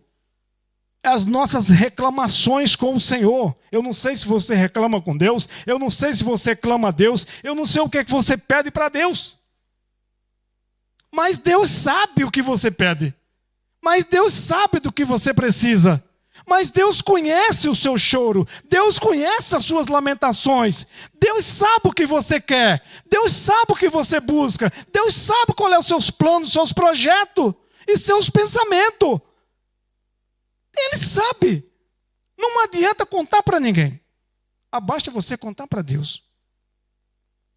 é as nossas reclamações com o Senhor. Eu não sei se você reclama com Deus, eu não sei se você clama a Deus, eu não sei o que é que você pede para Deus. Mas Deus sabe o que você pede. Mas Deus sabe do que você precisa. Mas Deus conhece o seu choro. Deus conhece as suas lamentações. Deus sabe o que você quer. Deus sabe o que você busca. Deus sabe qual é os seus planos, seus projetos e seus pensamentos. Ele sabe. Não adianta contar para ninguém. Basta você contar para Deus.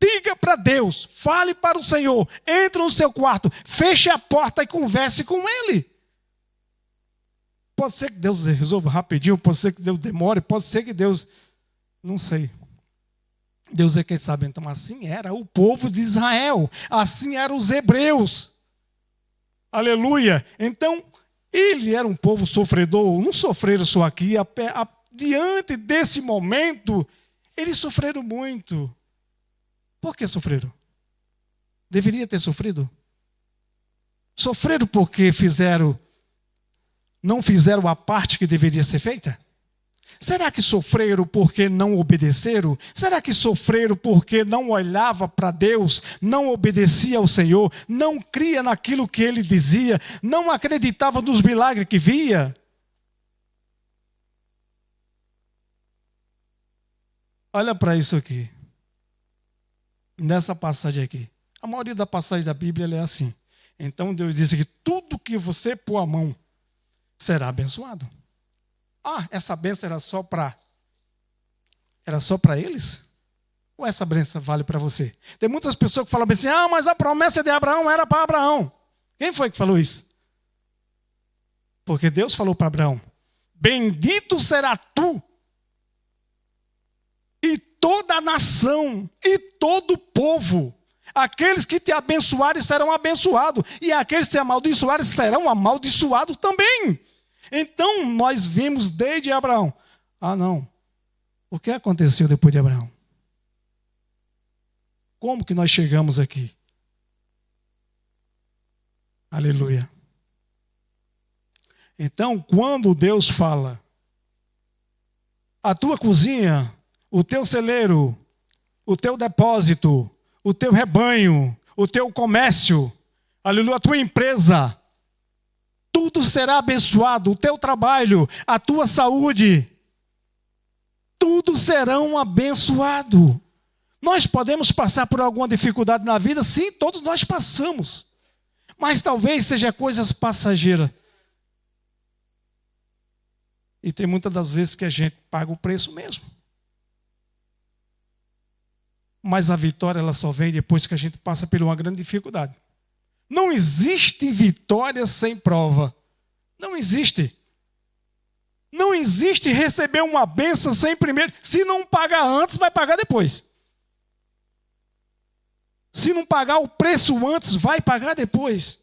Diga para Deus, fale para o Senhor, entre no seu quarto, feche a porta e converse com Ele. Pode ser que Deus resolva rapidinho, pode ser que Deus demore, pode ser que Deus... Não sei. Deus é quem sabe. Então, assim era o povo de Israel. Assim eram os hebreus. Aleluia. Então, ele era um povo sofredor. Não sofreram só aqui. Diante desse momento, eles sofreram muito. Por que sofreram? Deveria ter sofrido. Sofreram porque não fizeram a parte que deveria ser feita? Será que sofreram porque não obedeceram? Será que sofreram porque não olhava para Deus, não obedecia ao Senhor, não cria naquilo que Ele dizia, não acreditava nos milagres que via? Olha para isso aqui. Nessa passagem aqui. A maioria da passagem da Bíblia é assim. Então Deus disse que tudo que você pôr a mão será abençoado. Essa bênção era só para eles? Ou essa bênção vale para você? Tem muitas pessoas que falam assim, mas a promessa de Abraão era para Abraão. Quem foi que falou isso? Porque Deus falou para Abraão, bendito será tu, e toda a nação, e todo o povo. Aqueles que te abençoarem serão abençoados, e aqueles que te amaldiçoarem serão amaldiçoados também. Então, nós vimos desde Abraão. Não. O que aconteceu depois de Abraão? Como que nós chegamos aqui? Aleluia. Então, quando Deus fala, a tua cozinha, o teu celeiro, o teu depósito, o teu rebanho, o teu comércio, aleluia, a tua empresa, tudo será abençoado, o teu trabalho, a tua saúde, tudo serão abençoado. Nós podemos passar por alguma dificuldade na vida? Sim, todos nós passamos. Mas talvez seja coisas passageiras. E tem muitas das vezes que a gente paga o preço mesmo. Mas a vitória ela só vem depois que a gente passa por uma grande dificuldade. Não existe vitória sem prova. Não existe. Não existe receber uma bênção sem primeiro. Se não pagar antes, vai pagar depois. Se não pagar o preço antes, vai pagar depois.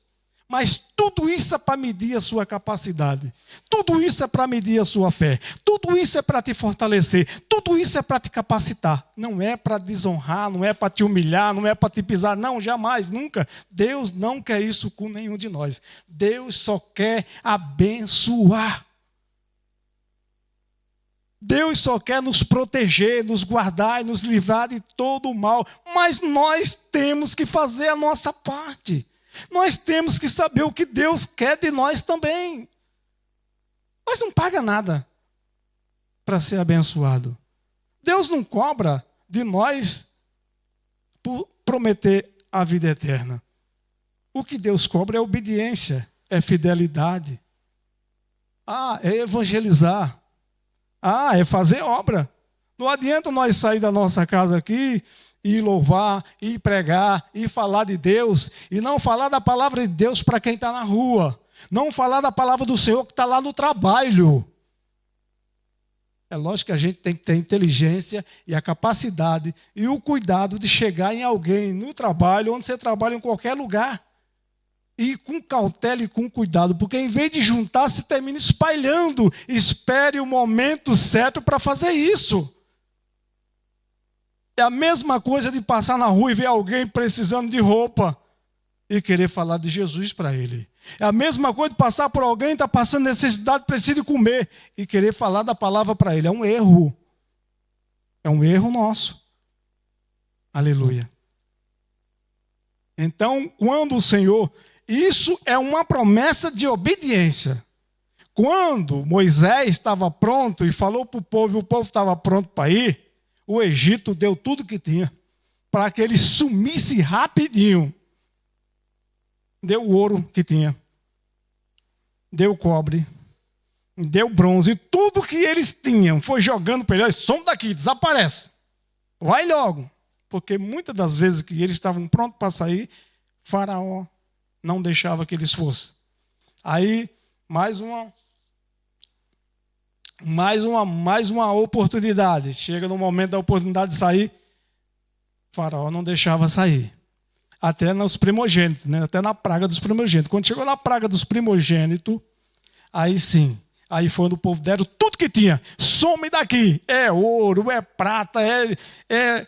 Mas tudo isso é para medir a sua capacidade. Tudo isso é para medir a sua fé. Tudo isso é para te fortalecer. Tudo isso é para te capacitar. Não é para desonrar, não é para te humilhar, não é para te pisar. Não, jamais, nunca. Deus não quer isso com nenhum de nós. Deus só quer abençoar. Deus só quer nos proteger, nos guardar e nos livrar de todo o mal. Mas nós temos que fazer a nossa parte. Nós temos que saber o que Deus quer de nós também. Nós não paga nada para ser abençoado. Deus não cobra de nós por prometer a vida eterna. O que Deus cobra é obediência, é fidelidade. É evangelizar. É fazer obra. Não adianta nós sair da nossa casa aqui e louvar, e pregar, e falar de Deus, e não falar da palavra de Deus para quem está na rua, não falar da palavra do Senhor que está lá no trabalho. É lógico que a gente tem que ter inteligência e a capacidade e o cuidado de chegar em alguém no trabalho, onde você trabalha em qualquer lugar, E com cautela e com cuidado, porque em vez de juntar, se termina espalhando. Espere o momento certo para fazer isso. É a mesma coisa de passar na rua e ver alguém precisando de roupa e querer falar de Jesus para ele. É a mesma coisa de passar por alguém que está passando necessidade, precisa de comer e querer falar da palavra para ele. É um erro. É um erro nosso. Aleluia. Então, quando o Senhor... Isso é uma promessa de obediência. Quando Moisés estava pronto e falou para o povo, e o povo estava pronto para ir, o Egito deu tudo que tinha para que ele sumisse rapidinho. Deu o ouro que tinha, deu cobre, deu bronze, tudo que eles tinham, foi jogando para eles, some daqui, desaparece. Vai logo. Porque muitas das vezes que eles estavam prontos para sair, Faraó não deixava que eles fossem. Aí, mais uma oportunidade. Chega no momento da oportunidade de sair, Faraó não deixava sair. Até nos primogênitos, né? Até na praga dos primogênitos. Quando chegou na praga dos primogênitos, aí sim, aí foi onde o povo deram tudo que tinha. Some daqui. É ouro, é prata, é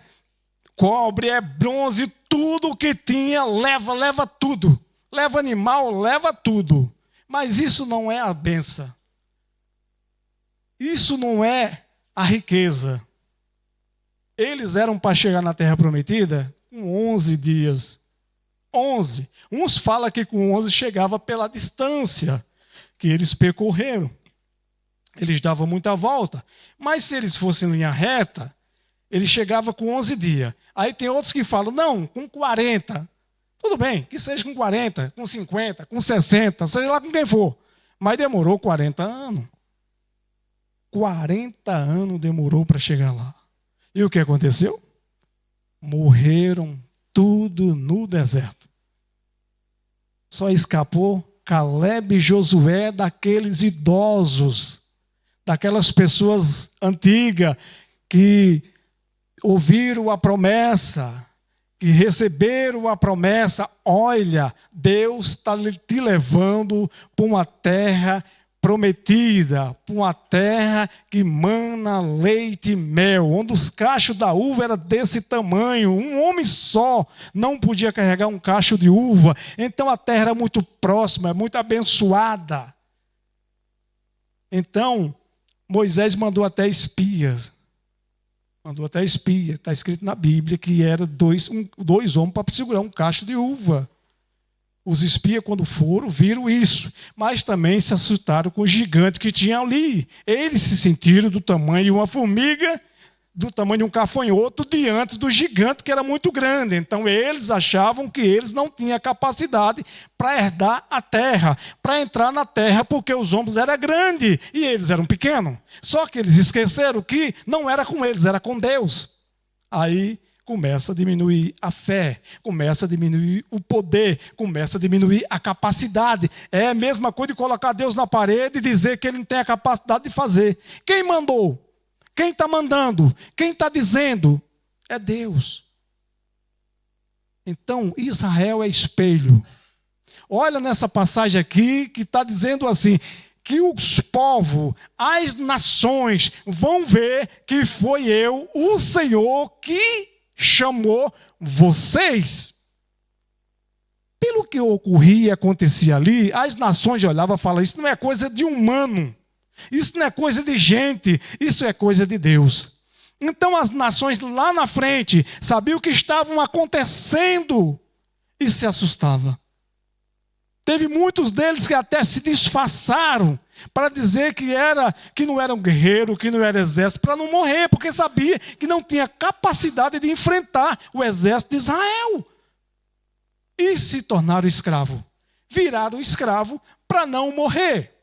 cobre, é bronze, tudo que tinha, leva tudo. Leva animal, leva tudo. Mas isso não é a bênção. Isso não é a riqueza. Eles eram para chegar na Terra Prometida com 11 dias. 11. Uns falam que com 11 chegava pela distância que eles percorreram. Eles davam muita volta. Mas se eles fossem em linha reta, ele chegava com 11 dias. Aí tem outros que falam, não, com 40. Tudo bem, que seja com 40, com 50, com 60, seja lá com quem for. Mas demorou 40 anos. 40 anos demorou para chegar lá. E o que aconteceu? Morreram tudo no deserto. Só escapou Caleb e Josué daqueles idosos, daquelas pessoas antigas que ouviram a promessa, que receberam a promessa. Olha, Deus está te levando para uma terra prometida, para uma terra que mana leite e mel, onde os cachos da uva eram desse tamanho. Um homem só não podia carregar um cacho de uva. Então a terra era muito próxima, muito abençoada. Então Moisés mandou até espias. Está escrito na Bíblia que era dois homens para segurar um cacho de uva. Os espias, quando foram, viram isso, mas também se assustaram com o gigante que tinha ali. Eles se sentiram do tamanho de uma formiga, do tamanho de um gafanhoto, diante do gigante que era muito grande. Então eles achavam que eles não tinham capacidade para herdar a terra, para entrar na terra, porque os homens eram grandes e eles eram pequenos. Só que eles esqueceram que não era com eles, era com Deus. Aí começa a diminuir a fé, começa a diminuir o poder, começa a diminuir a capacidade. É a mesma coisa de colocar Deus na parede e dizer que ele não tem a capacidade de fazer. Quem mandou? Quem está mandando? Quem está dizendo? É Deus. Então, Israel é espelho. Olha nessa passagem aqui que está dizendo assim, que os povos, as nações vão ver que foi eu, o Senhor, que chamou vocês. Pelo que ocorria e acontecia ali, as nações olhavam e falavam, isso não é coisa de humano. Isso não é coisa de gente, isso é coisa de Deus. Então as nações lá na frente sabiam o que estavam acontecendo e se assustavam. Teve muitos deles que até se disfarçaram para dizer que não era um guerreiro, que não era exército, para não morrer, porque sabia que não tinha capacidade de enfrentar o exército de Israel. E se tornaram escravo. Viraram escravo para não morrer.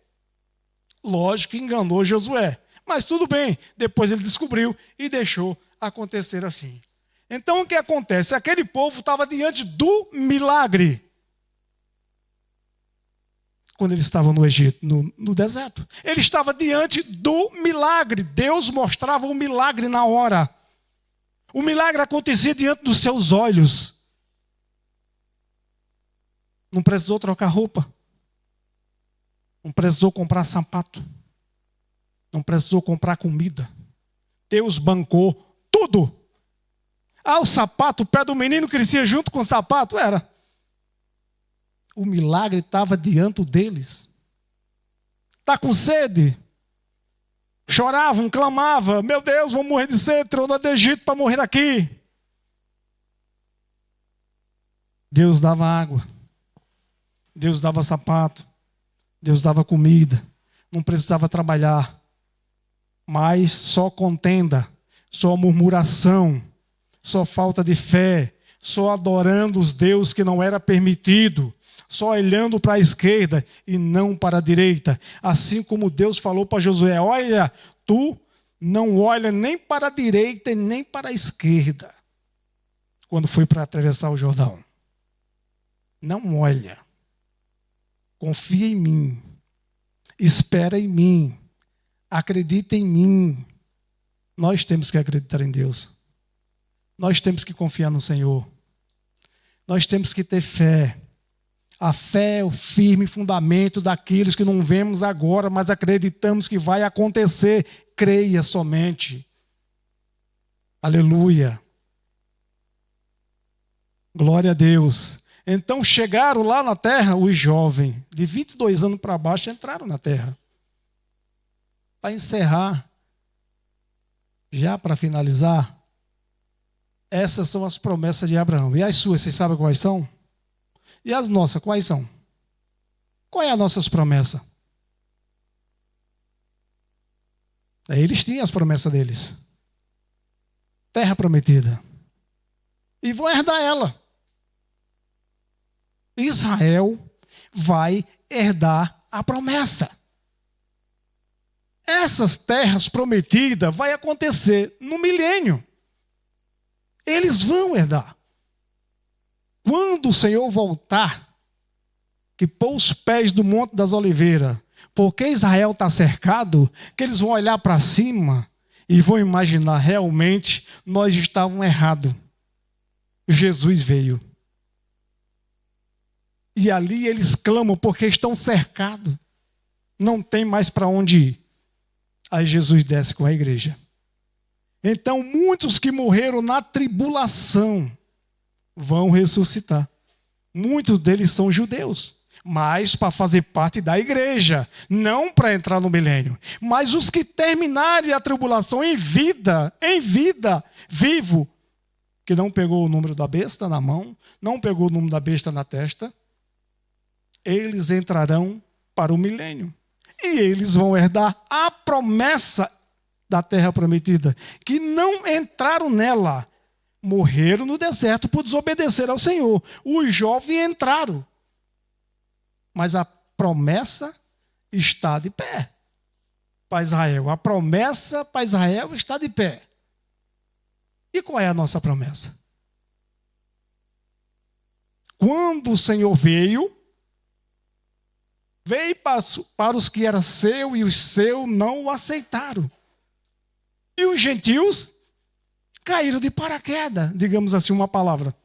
Lógico que enganou Josué, mas tudo bem, depois ele descobriu e deixou acontecer assim. Então o que acontece? Aquele povo estava diante do milagre. Quando ele estava no Egito, no deserto. Ele estava diante do milagre. Deus mostrava o milagre na hora. O milagre acontecia diante dos seus olhos. Não precisou trocar roupa. Não precisou comprar sapato. Não precisou comprar comida. Deus bancou tudo. O sapato, o pé do menino crescia junto com o sapato? Era. O milagre estava diante deles. Está com sede? Choravam, clamavam. Meu Deus, vou morrer de sede. Tirou do Egito para morrer aqui. Deus dava água. Deus dava sapato. Deus dava comida. Não precisava trabalhar. Mas só contenda, só murmuração, só falta de fé, só adorando os deuses que não era permitido, só olhando para a esquerda e não para a direita. Assim como Deus falou para Josué: olha, tu não olha nem para a direita e nem para a esquerda, quando foi para atravessar o Jordão. Não olha. Confia em mim. Espera em mim. Acredita em mim. Nós temos que acreditar em Deus. Nós temos que confiar no Senhor. Nós temos que ter fé. A fé é o firme fundamento daqueles que não vemos agora, mas acreditamos que vai acontecer. Creia somente. Aleluia. Glória a Deus. Então chegaram lá na terra os jovens, de 22 anos para baixo, entraram na terra. Para encerrar, já para finalizar, essas são as promessas de Abraão. E as suas, vocês sabem quais são? E as nossas, quais são? Qual é as nossas promessas? Eles tinham as promessas deles. Terra prometida. E vão herdar ela. Israel vai herdar a promessa. Essas terras prometidas vai acontecer no milênio. Eles vão herdar. Quando o Senhor voltar, que pôr os pés do Monte das Oliveiras, porque Israel está cercado, que eles vão olhar para cima e vão imaginar: realmente nós estávamos errados. Jesus veio. E ali eles clamam porque estão cercados. Não tem mais para onde ir. Aí Jesus desce com a igreja. Então muitos que morreram na tribulação vão ressuscitar. Muitos deles são judeus, mas para fazer parte da igreja, não para entrar no milênio. Mas os que terminarem a tribulação em vida, vivo, que não pegou o número da besta na mão, não pegou o número da besta na testa, eles entrarão para o milênio. E eles vão herdar a promessa da terra prometida, que não entraram nela. Morreram no deserto por desobedecer ao Senhor. Os jovens entraram. Mas a promessa está de pé para Israel. A promessa para Israel está de pé. E qual é a nossa promessa? Quando o Senhor veio para os que eram seu e os seus não o aceitaram. E os gentios caíram de paraquedas, digamos assim uma palavra.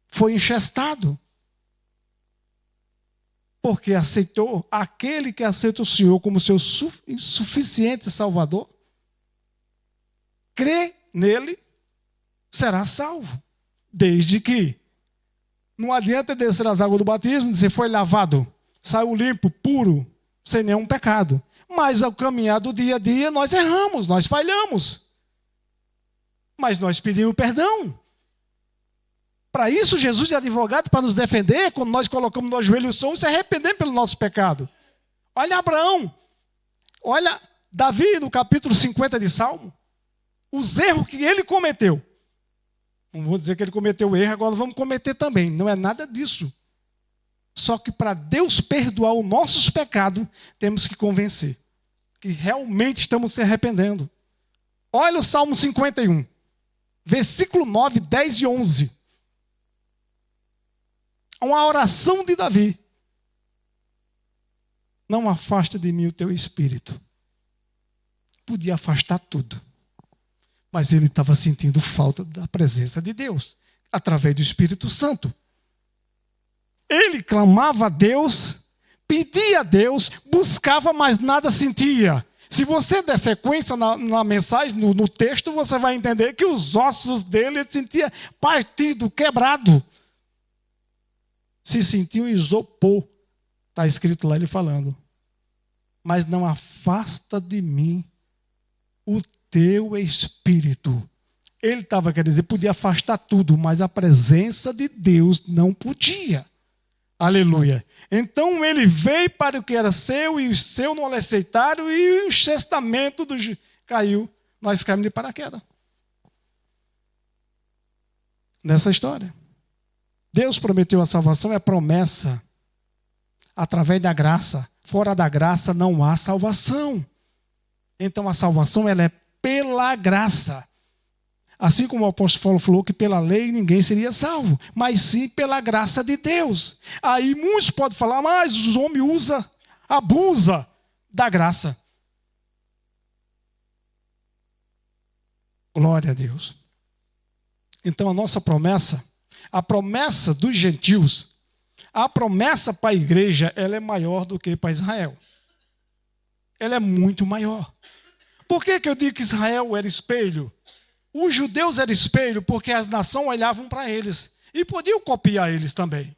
Foi enxestado. Porque aceitou aquele que aceita o Senhor como seu suficiente Salvador. Crê nele, será salvo. Desde que não adianta descer as águas do batismo, dizer foi lavado, saiu limpo, puro, sem nenhum pecado. Mas ao caminhar do dia a dia, nós erramos, nós falhamos. Mas nós pedimos perdão. Para isso, Jesus é advogado para nos defender quando nós colocamos nos joelhos sons e se arrependemos pelo nosso pecado. Olha Abraão, olha Davi no capítulo 50 de Salmo, os erros que ele cometeu. Não vou dizer que ele cometeu erro, agora vamos cometer também. Não é nada disso. Só que para Deus perdoar os nossos pecados, temos que convencer que realmente estamos se arrependendo. Olha o Salmo 51, versículo 9, 10 e 11. Uma oração de Davi. Não afasta de mim o teu espírito. Podia afastar tudo. Mas ele estava sentindo falta da presença de Deus, através do Espírito Santo. Ele clamava a Deus, pedia a Deus, buscava, mas nada sentia. Se você der sequência na mensagem, no texto, você vai entender que os ossos dele ele sentia partido, quebrado. Se sentiu isopor. Está escrito lá ele falando. Mas não afasta de mim o teu espírito. Ele estava querendo dizer, podia afastar tudo, mas a presença de Deus não podia. Aleluia. Então ele veio para o que era seu, e os seus não o aceitaram, e o testamento caiu. Nós caímos de paraquedas. Nessa história. Deus prometeu a salvação, é promessa. Através da graça. Fora da graça não há salvação. Então a salvação ela é pela graça. Assim como o apóstolo Paulo falou que pela lei ninguém seria salvo, mas sim pela graça de Deus. Aí muitos podem falar, mas os homens abusa da graça. Glória a Deus. Então a nossa promessa, a promessa dos gentios, a promessa para a igreja, ela é maior do que para Israel. Ela é muito maior. Por que eu digo que Israel era espelho? Os judeus eram espelho porque as nações olhavam para eles. E podiam copiar eles também.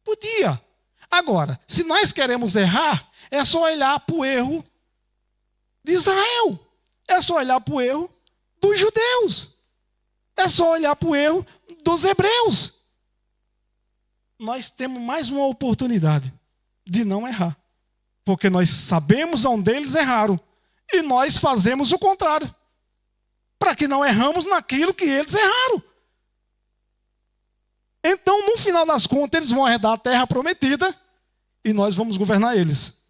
Podia. Agora, se nós queremos errar, é só olhar para o erro de Israel. É só olhar para o erro dos judeus. É só olhar para o erro dos hebreus. Nós temos mais uma oportunidade de não errar. Porque nós sabemos onde eles erraram. E nós fazemos o contrário. Para que não erramos naquilo que eles erraram. Então, no final das contas, eles vão herdar a terra prometida e nós vamos governar eles.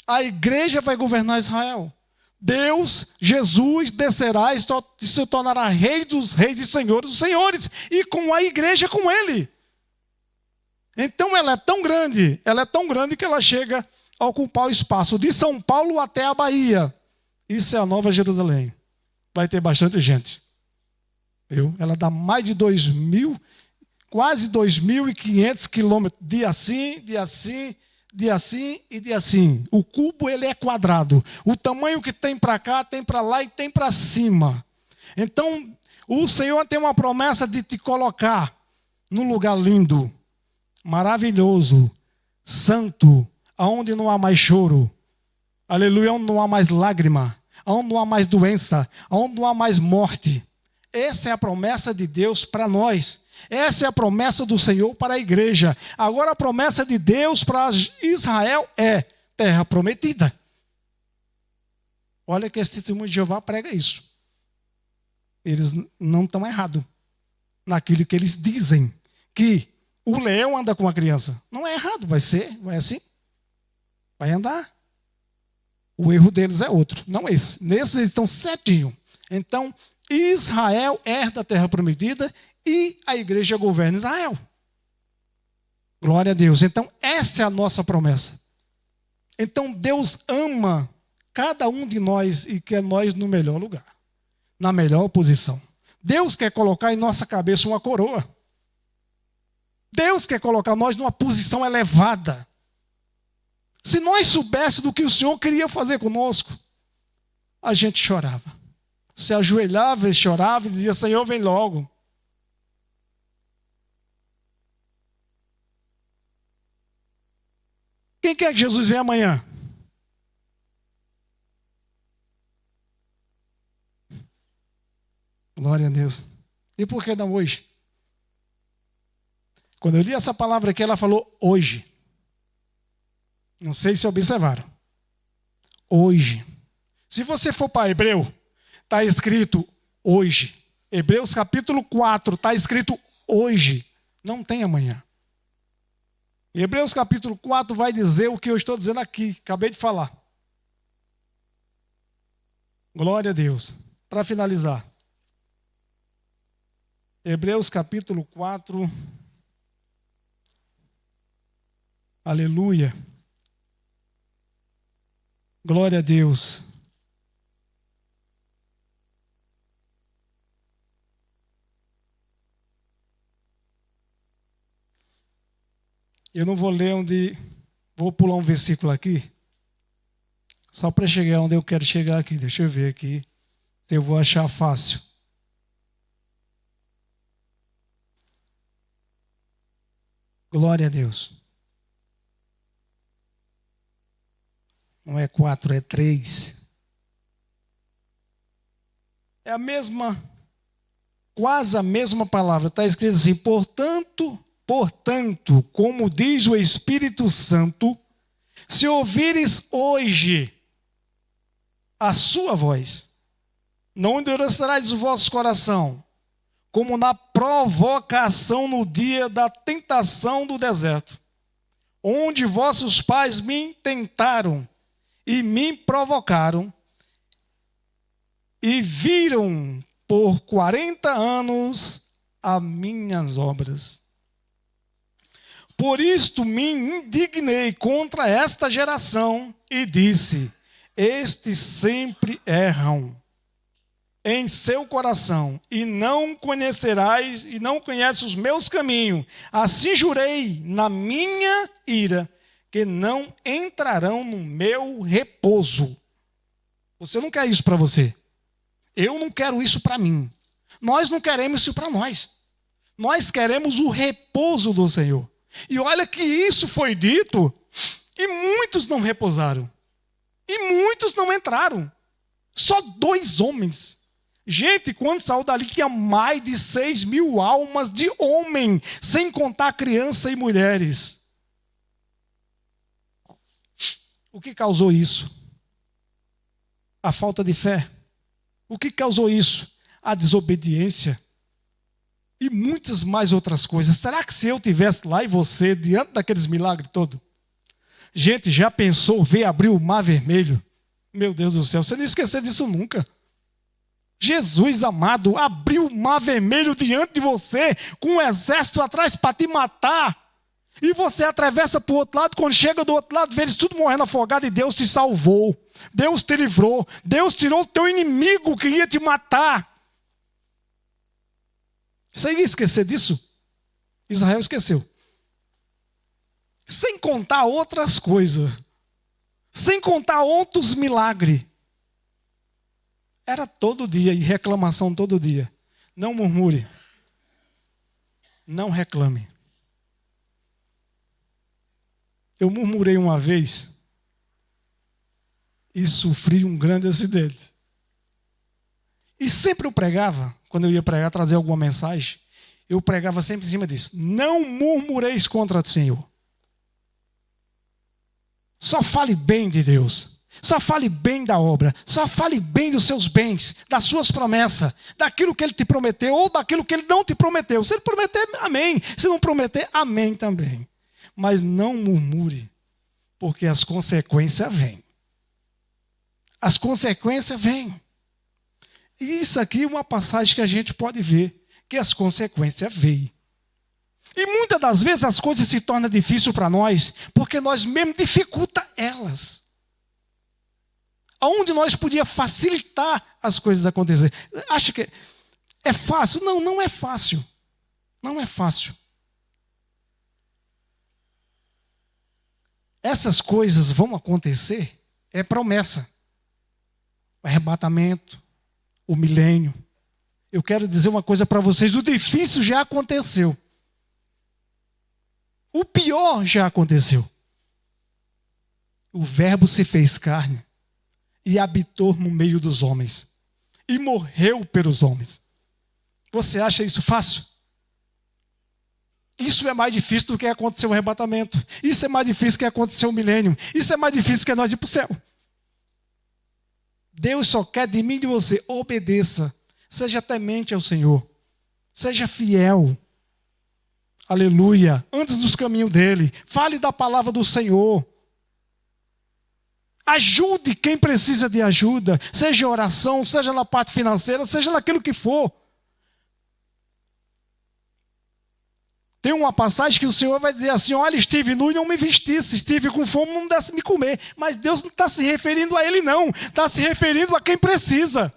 A igreja vai governar Israel. Deus, Jesus, descerá e se tornará rei dos reis e senhores dos senhores. E com a igreja com ele. Então, ela é tão grande que ela chega a ocupar o espaço de São Paulo até a Bahia. Isso é a Nova Jerusalém. Vai ter bastante gente. Ela dá mais de 2.000, quase 2.500 quilômetros, de assim, de assim, de assim e de assim. O cubo ele é quadrado. O tamanho que tem para cá, tem para lá e tem para cima. Então, o Senhor tem uma promessa de te colocar num lugar lindo, maravilhoso, santo, aonde não há mais choro. Aleluia, onde não há mais lágrima. Onde não há mais doença, onde não há mais morte. Essa é a promessa de Deus para nós. Essa é a promessa do Senhor para a igreja. Agora a promessa de Deus para Israel é terra prometida. Olha que esse testemunho de Jeová prega isso. Eles não estão errados naquilo que eles dizem. Que o leão anda com a criança. Não é errado, vai assim. Vai andar. O erro deles é outro, não esse. Nesses eles estão certinho. Então, Israel herda a terra prometida e a igreja governa Israel. Glória a Deus. Então, essa é a nossa promessa. Então, Deus ama cada um de nós e quer nós no melhor lugar, na melhor posição. Deus quer colocar em nossa cabeça uma coroa. Deus quer colocar nós numa posição elevada. Se nós soubéssemos do que o Senhor queria fazer conosco, a gente chorava. Se ajoelhava e chorava e dizia, Senhor, vem logo. Quem quer que Jesus venha amanhã? Glória a Deus. E por que não hoje? Quando eu li essa palavra aqui, ela falou hoje. Não sei se observaram. Hoje. Se você for para Hebreu, está escrito hoje. Hebreus capítulo 4, está escrito hoje. Não tem amanhã. Hebreus capítulo 4 vai dizer o que eu estou dizendo aqui. Acabei de falar. Glória a Deus. Para finalizar. Hebreus capítulo 4. Aleluia. Glória a Deus. Eu não vou ler onde... Vou pular um versículo aqui. Só para chegar onde eu quero chegar aqui. Deixa eu ver aqui. Se eu vou achar fácil. Glória a Deus. Não é 4, é 3. É a mesma, quase a mesma palavra. Está escrito assim: portanto, como diz o Espírito Santo, se ouvires hoje a sua voz, não endurecerás o vosso coração, como na provocação no dia da tentação do deserto, onde vossos pais me tentaram e me provocaram, e viram por 40 anos as minhas obras. Por isto me indignei contra esta geração e disse: estes sempre erram em seu coração, e não conhecerás, e não conhece os meus caminhos. Assim jurei na minha ira, que não entrarão no meu repouso. Você não quer isso para você. Eu não quero isso para mim. Nós não queremos isso para nós. Nós queremos o repouso do Senhor. E olha que isso foi dito, e muitos não repousaram. E muitos não entraram. Só 2 homens. Gente, quando saiu dali, tinha mais de 6.000 almas de homem, sem contar criança e mulheres. O que causou isso? A falta de fé. O que causou isso? A desobediência. E muitas mais outras coisas. Será que se eu estivesse lá e você, diante daqueles milagres todos? Gente, já pensou ver abrir o mar vermelho? Meu Deus do céu, você não esquecer disso nunca. Jesus amado abriu o mar vermelho diante de você, com um exército atrás para te matar. E você atravessa para o outro lado, quando chega do outro lado, vê eles tudo morrendo afogado, e Deus te salvou. Deus te livrou. Deus tirou o teu inimigo que ia te matar. Você ia esquecer disso? Israel esqueceu. Sem contar outras coisas. Sem contar outros milagres. Era todo dia, e reclamação todo dia. Não murmure. Não reclame. Eu murmurei uma vez e sofri um grande acidente. E sempre eu pregava, quando eu ia pregar, trazer alguma mensagem, eu pregava sempre em cima disso. Não murmureis contra o Senhor. Só fale bem de Deus. Só fale bem da obra. Só fale bem dos seus bens, das suas promessas, daquilo que Ele te prometeu ou daquilo que Ele não te prometeu. Se Ele prometer, amém. Se não prometer, amém também. Mas não murmure, porque as consequências vêm. As consequências vêm. E isso aqui é uma passagem que a gente pode ver, que as consequências vêm. E muitas das vezes as coisas se tornam difíceis para nós, porque nós mesmos dificultamos elas. Aonde nós podíamos facilitar as coisas acontecerem. Acha que é fácil? Não, não é fácil. Não é fácil. Essas coisas vão acontecer, é promessa. O arrebatamento, o milênio. Eu quero dizer uma coisa para vocês, o difícil já aconteceu. O pior já aconteceu. O Verbo se fez carne e habitou no meio dos homens. E morreu pelos homens. Você acha isso fácil? Isso é mais difícil do que acontecer o arrebatamento. Isso é mais difícil do que acontecer o milênio. Isso é mais difícil que nós ir para o céu. Deus só quer de mim e de você. Obedeça. Seja temente ao Senhor. Seja fiel. Aleluia. Antes dos caminhos dele. Fale da palavra do Senhor. Ajude quem precisa de ajuda. Seja em oração, seja na parte financeira, seja naquilo que for. Tem uma passagem que o Senhor vai dizer assim: olha, estive nu e não me vestisse, estive com fome e não desse me comer. Mas Deus não está se referindo a ele não, está se referindo a quem precisa.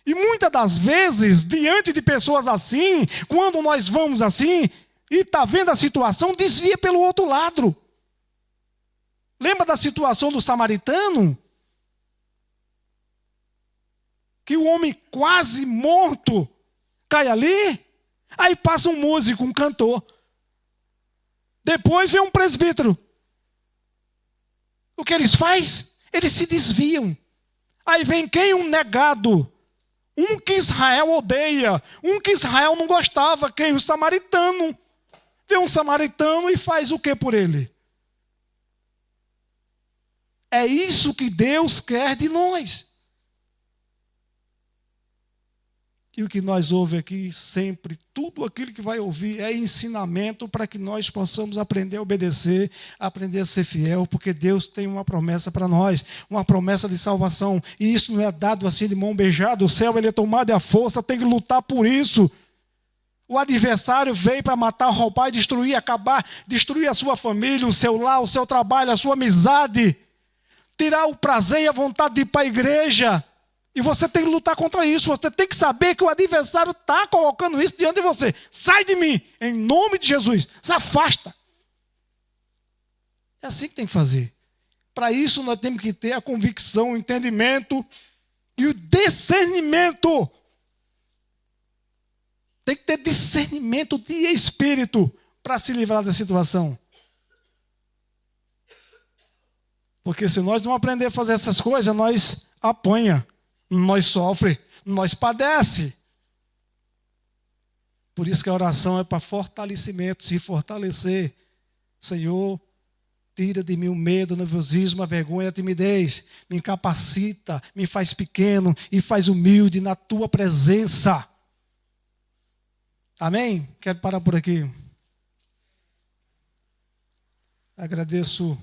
E muitas das vezes, diante de pessoas assim, quando nós vamos assim, e está vendo a situação, desvia pelo outro lado. Lembra da situação do samaritano? Que o homem quase morto cai ali, aí passa um músico, um cantor. Depois vem um presbítero. O que eles fazem? Eles se desviam. Aí vem quem? Um negado. Um que Israel odeia. Um que Israel não gostava. Quem? O samaritano. Vem um samaritano e faz o que por ele? É isso que Deus quer de nós. E o que nós ouvimos aqui sempre, tudo aquilo que vai ouvir é ensinamento para que nós possamos aprender a obedecer, aprender a ser fiel, porque Deus tem uma promessa para nós, uma promessa de salvação. E isso não é dado assim de mão beijada, o céu ele é tomado à força, tem que lutar por isso. O adversário veio para matar, roubar, destruir, acabar, destruir a sua família, o seu lar, o seu trabalho, a sua amizade, tirar o prazer e a vontade de ir para a igreja. E você tem que lutar contra isso. Você tem que saber que o adversário está colocando isso diante de você. Sai de mim, em nome de Jesus. Se afasta. É assim que tem que fazer. Para isso nós temos que ter a convicção, o entendimento e o discernimento. Tem que ter discernimento de espírito para se livrar da situação. Porque se nós não aprender a fazer essas coisas, nós apanha. Nós sofre, nós padece. Por isso que a oração é para fortalecimento, se fortalecer. Senhor, tira de mim o medo, o nervosismo, a vergonha, a timidez. Me incapacita, me faz pequeno e faz humilde na tua presença. Amém? Quero parar por aqui. Agradeço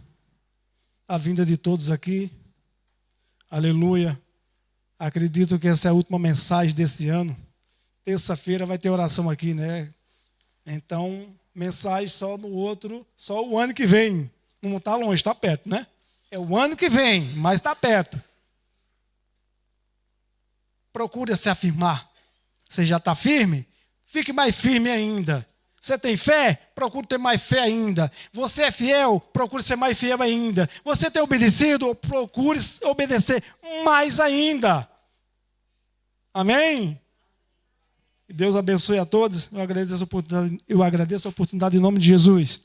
a vinda de todos aqui. Aleluia. Acredito que essa é a última mensagem desse ano. Terça-feira vai ter oração aqui, né? Então, mensagem só no outro, só o ano que vem. Não está longe, está perto, né? É o ano que vem, mas está perto. Procure se afirmar. Você já está firme? Fique mais firme ainda. Você tem fé? Procure ter mais fé ainda. Você é fiel? Procure ser mais fiel ainda. Você tem obedecido? Procure obedecer mais ainda. Amém? Deus abençoe a todos. Eu agradeço a oportunidade em nome de Jesus.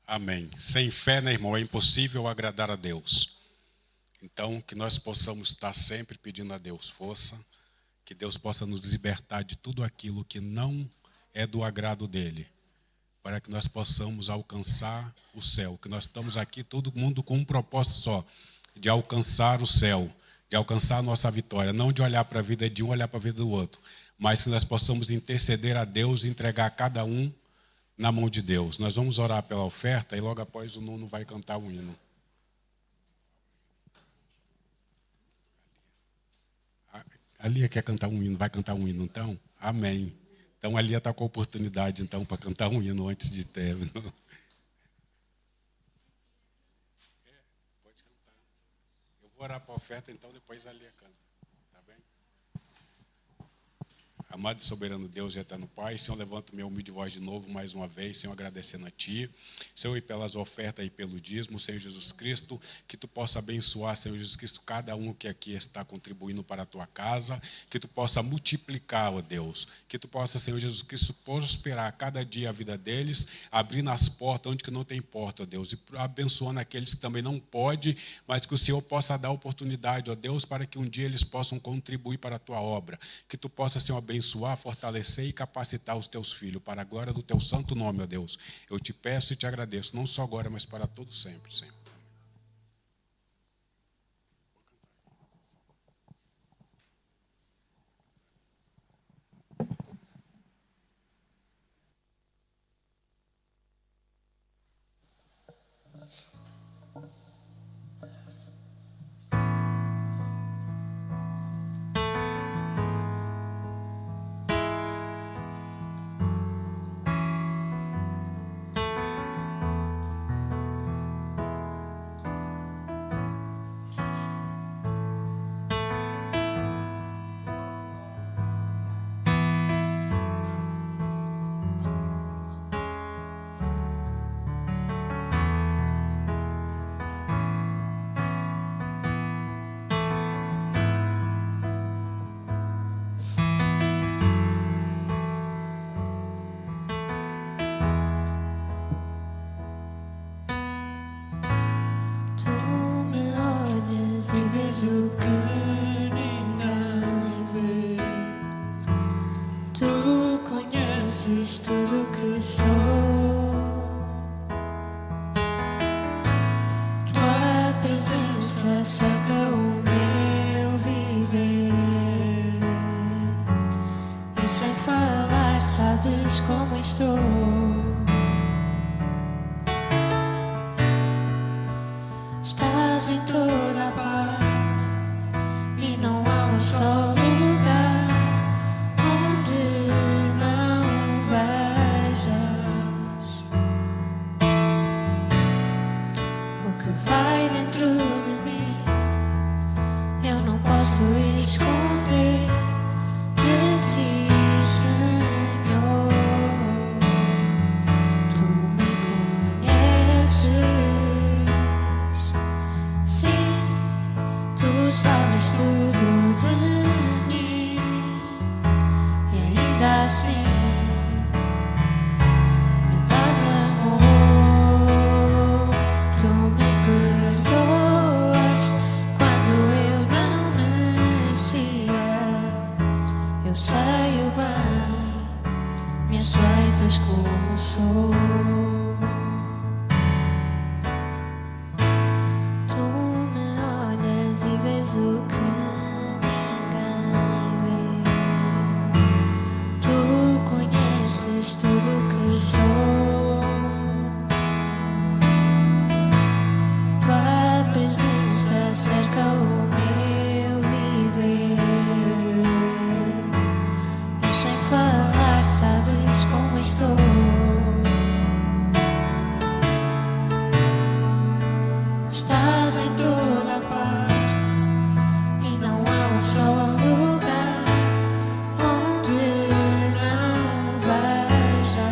Amém. Sem fé, né, irmão, é impossível agradar a Deus. Então, que nós possamos estar sempre pedindo a Deus força, que Deus possa nos libertar de tudo aquilo que não é do agrado dele, para que nós possamos alcançar o céu, que nós estamos aqui, todo mundo com um propósito só, de alcançar o céu, de alcançar a nossa vitória, não de olhar para a vida de um, olhar para a vida do outro, mas que nós possamos interceder a Deus e entregar cada um na mão de Deus. Nós vamos orar pela oferta e logo após o Nuno vai cantar um hino. A Lia quer cantar um hino, vai cantar um hino então? Amém. Então a Lia está com a oportunidade então para cantar um hino antes de término. Pode cantar. Eu vou orar para a oferta, então depois a Lia canta. Tá bem? Amado e soberano Deus e eterno Pai, Senhor, levanto minha humilde voz de novo, mais uma vez, Senhor, agradecendo a Ti, Senhor, e pelas ofertas e pelo dízimo, Senhor Jesus Cristo, que Tu possa abençoar, Senhor Jesus Cristo, cada um que aqui está contribuindo para a Tua casa, que Tu possa multiplicar, ó Deus, que Tu possa, Senhor Jesus Cristo, prosperar cada dia a vida deles, abrindo as portas onde que não tem porta, ó Deus, e abençoando aqueles que também não podem, mas que o Senhor possa dar oportunidade, ó Deus, para que um dia eles possam contribuir para a Tua obra, que Tu possa, Senhor, abençoar, fortalecer e capacitar os Teus filhos para a glória do Teu santo nome, ó Deus. Eu te peço e te agradeço, não só agora, mas para todo sempre, Senhor. conheces tudo que sou. Tua presença cerca o meu viver. E sem falar sabes como estou. Estás em toda a parte e não há um só lugar onde não vejas o que vai dentro de mim. Eu não posso esconder de ti, Senhor. Tu me conheces, sim, tu sabes tudo de mim e ainda assim me dás amor. Tu me perdoas quando eu não merecia. Eu sei o bem, me aceitas como sou. Tu me olhas e vês o que ninguém vê. Tu conheces tudo que sou. Tua presença cerca o meu viver. E sem falar sabes como estou. Estás em toda a parte e não há um só lugar onde não vejas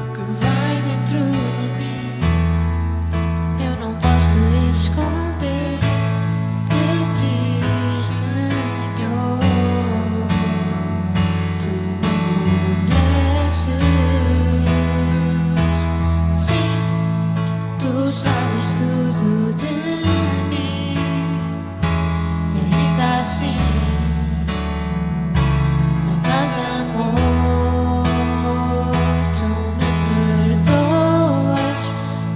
o que vai dentro de mim. Eu não posso esconder de ti, Senhor. Tu me conheces, sim, tu sabes tudo de mim e ainda assim me dás amor. Tu me perdoas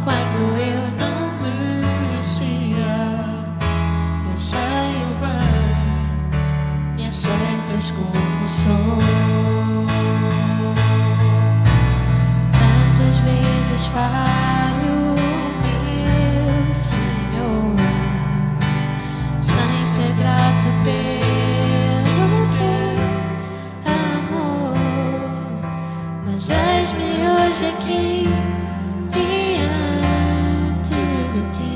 quando eu não merecia. Eu sei o bem, me aceitas como sou. Tantas vezes falho, meu Senhor, sem ser grato pelo teu amor. Mas eis-me hoje aqui diante de ti.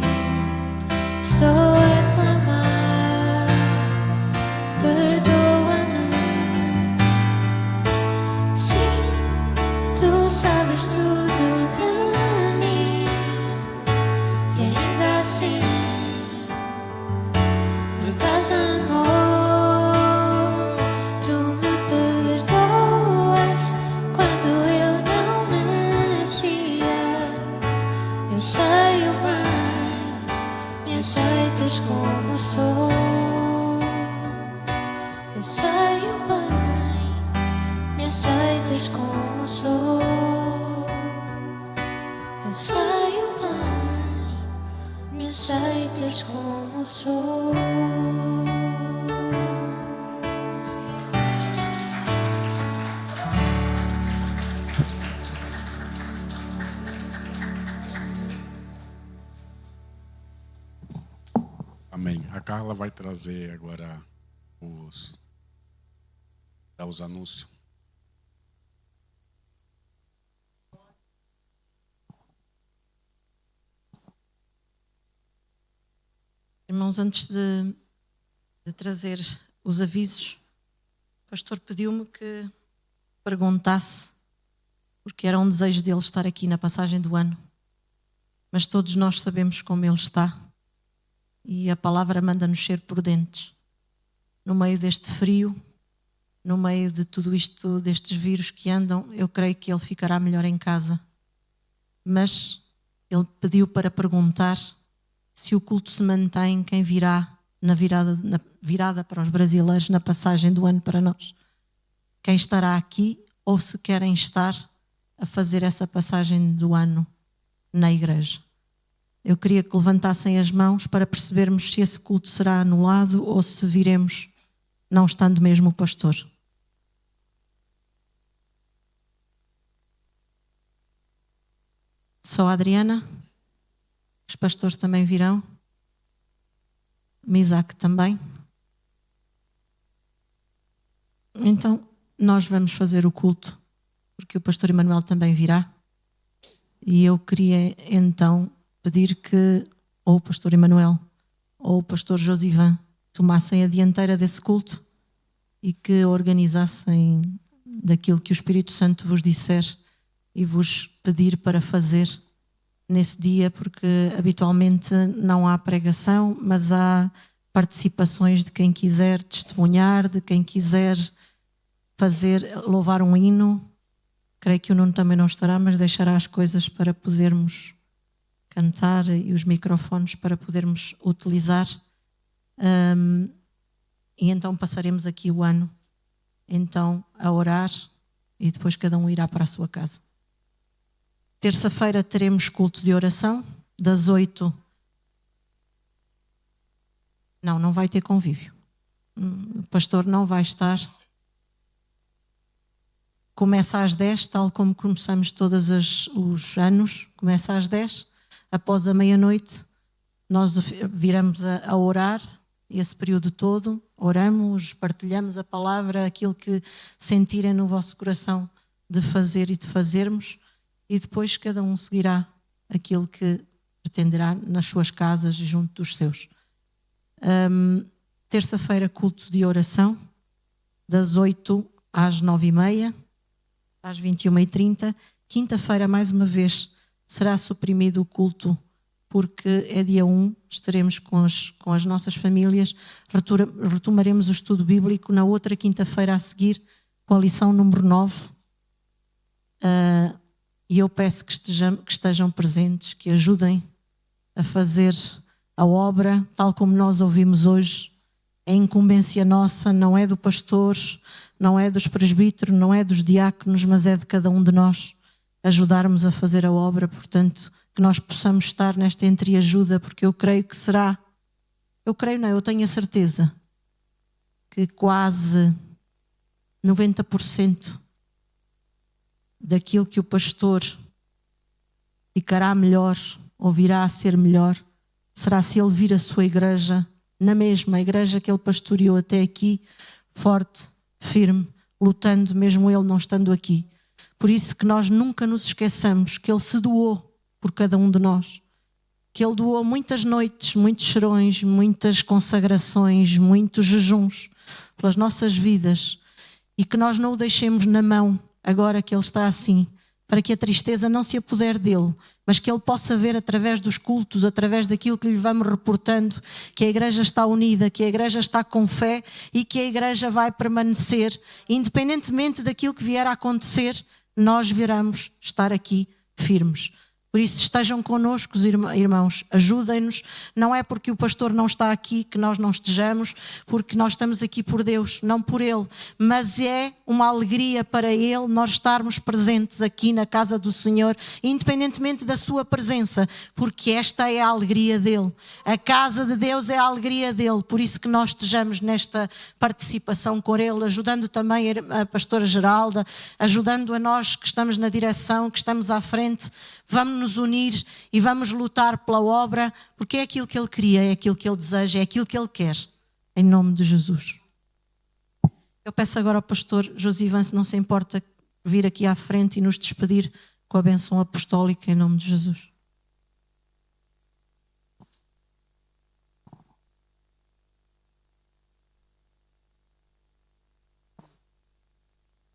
Estou a clamar, perdoa-me. Sim, tu sabes tudo de mim e ainda assim me dás amor. Tu me perdoas quando eu não merecia. Eu sei o bem, me aceitas como sou. Eu sei o bem, me aceitas como sou. Eu sei o bem, me aceitas como sou. Amém. A Carla vai trazer agora dar os anúncios. Irmãos, antes de trazer os avisos, o pastor pediu-me que perguntasse, porque era um desejo dele estar aqui na passagem do ano, mas todos nós sabemos como ele está e a palavra manda-nos ser prudentes. No meio deste frio, no meio de tudo isto, destes vírus que andam, eu creio que ele ficará melhor em casa. Mas ele pediu para perguntar se o culto se mantém, quem virá na virada para os brasileiros, na passagem do ano para nós. Quem estará aqui ou se querem estar a fazer essa passagem do ano na igreja. Eu queria que levantassem as mãos para percebermos se esse culto será anulado ou se viremos não estando mesmo o pastor. Só a Adriana? Os pastores também virão? Misak também? Então, nós vamos fazer o culto, porque o pastor Emanuel também virá. E eu queria então pedir que ou o pastor Emanuel ou o pastor Josivan tomassem a dianteira desse culto e que organizassem daquilo que o Espírito Santo vos disser e vos pedir para fazer nesse dia, porque habitualmente não há pregação, mas há participações de quem quiser testemunhar, de quem quiser louvar um hino. Creio que o Nuno também não estará, mas deixará as coisas para podermos cantar e os microfones para podermos utilizar. E então passaremos aqui o ano então a orar e depois cada um irá para a sua casa. Terça-feira teremos culto de oração das 8. Não vai ter convívio. O pastor não vai estar. Começa às 10, tal como começamos todos os anos. Começa às 10. Após a meia-noite, nós viramos a orar. Esse período todo, oramos, partilhamos a palavra, aquilo que sentirem no vosso coração de fazer e de fazermos. E depois cada um seguirá aquilo que pretenderá nas suas casas e junto dos seus. Terça-feira, culto de oração, das 8 às 9h30, às 21h30. Quinta-feira, mais uma vez, será suprimido o culto, porque é dia 1, estaremos com as nossas famílias, retomaremos o estudo bíblico na outra quinta-feira a seguir, com a lição número 9. E eu peço que estejam presentes, que ajudem a fazer a obra, tal como nós ouvimos hoje. É incumbência nossa, não é do pastor, não é dos presbíteros, não é dos diáconos, mas é de cada um de nós ajudarmos a fazer a obra. Portanto, que nós possamos estar nesta entreajuda, porque eu creio que será, eu tenho a certeza que quase 90% daquilo que o pastor ficará melhor ou virá a ser melhor será se ele vir a sua igreja na mesma igreja que ele pastoreou até aqui, forte, firme, lutando mesmo ele não estando aqui. Por isso que nós nunca nos esqueçamos que ele se doou por cada um de nós, que ele doou muitas noites, muitos serões, muitas consagrações, muitos jejuns pelas nossas vidas, e que nós não o deixemos na mão agora que ele está assim, para que a tristeza não se apodere dele, mas que ele possa ver através dos cultos, através daquilo que lhe vamos reportando, que a igreja está unida, que a igreja está com fé e que a igreja vai permanecer, independentemente daquilo que vier a acontecer, nós viramos estar aqui firmes. Por isso estejam connosco, irmãos, ajudem-nos. Não é porque o pastor não está aqui que nós não estejamos, porque nós estamos aqui por Deus, não por Ele. Mas é uma alegria para Ele nós estarmos presentes aqui na casa do Senhor, independentemente da sua presença, porque esta é a alegria dEle. A casa de Deus é a alegria dEle, por isso que nós estejamos nesta participação com Ele, ajudando também a pastora Geralda, ajudando a nós que estamos na direção, que estamos à frente. Vamos nos unir e vamos lutar pela obra, porque é aquilo que Ele queria, é aquilo que Ele deseja, é aquilo que Ele quer, em nome de Jesus. Eu peço agora ao pastor Josivan, se não se importa, vir aqui à frente e nos despedir com a bênção apostólica, em nome de Jesus.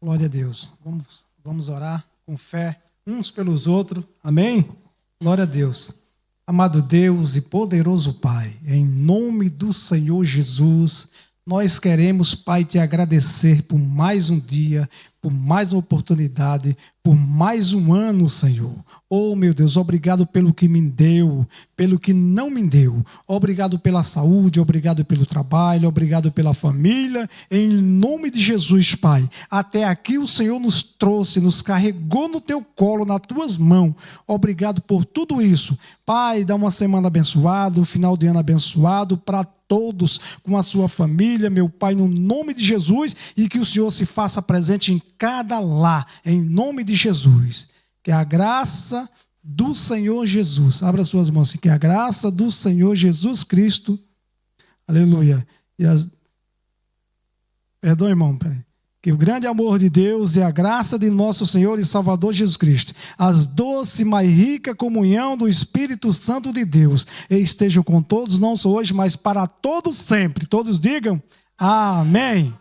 Glória a Deus. Vamos orar com fé uns pelos outros. Amém? Glória a Deus. Amado Deus e poderoso Pai, em nome do Senhor Jesus, Nós queremos, Pai, te agradecer por mais um dia, por mais uma oportunidade, por mais um ano, Senhor. Oh, meu Deus, obrigado pelo que me deu, pelo que não me deu. Obrigado pela saúde, obrigado pelo trabalho, obrigado pela família. Em nome de Jesus, Pai. Até aqui o Senhor nos trouxe, nos carregou no teu colo, nas tuas mãos. Obrigado por tudo isso. Pai, dá uma semana abençoada, um final de ano abençoado para todos, com a sua família, meu Pai, no nome de Jesus, e que o Senhor se faça presente em cada lar, em nome de Jesus. Que a graça do Senhor Jesus, abra suas mãos assim, que a graça do Senhor Jesus Cristo, aleluia, perdão, irmão, peraí. Que o grande amor de Deus e a graça de nosso Senhor e Salvador Jesus Cristo, as doce e mais rica comunhão do Espírito Santo de Deus, estejam com todos, não só hoje, mas para todos sempre. Todos digam amém.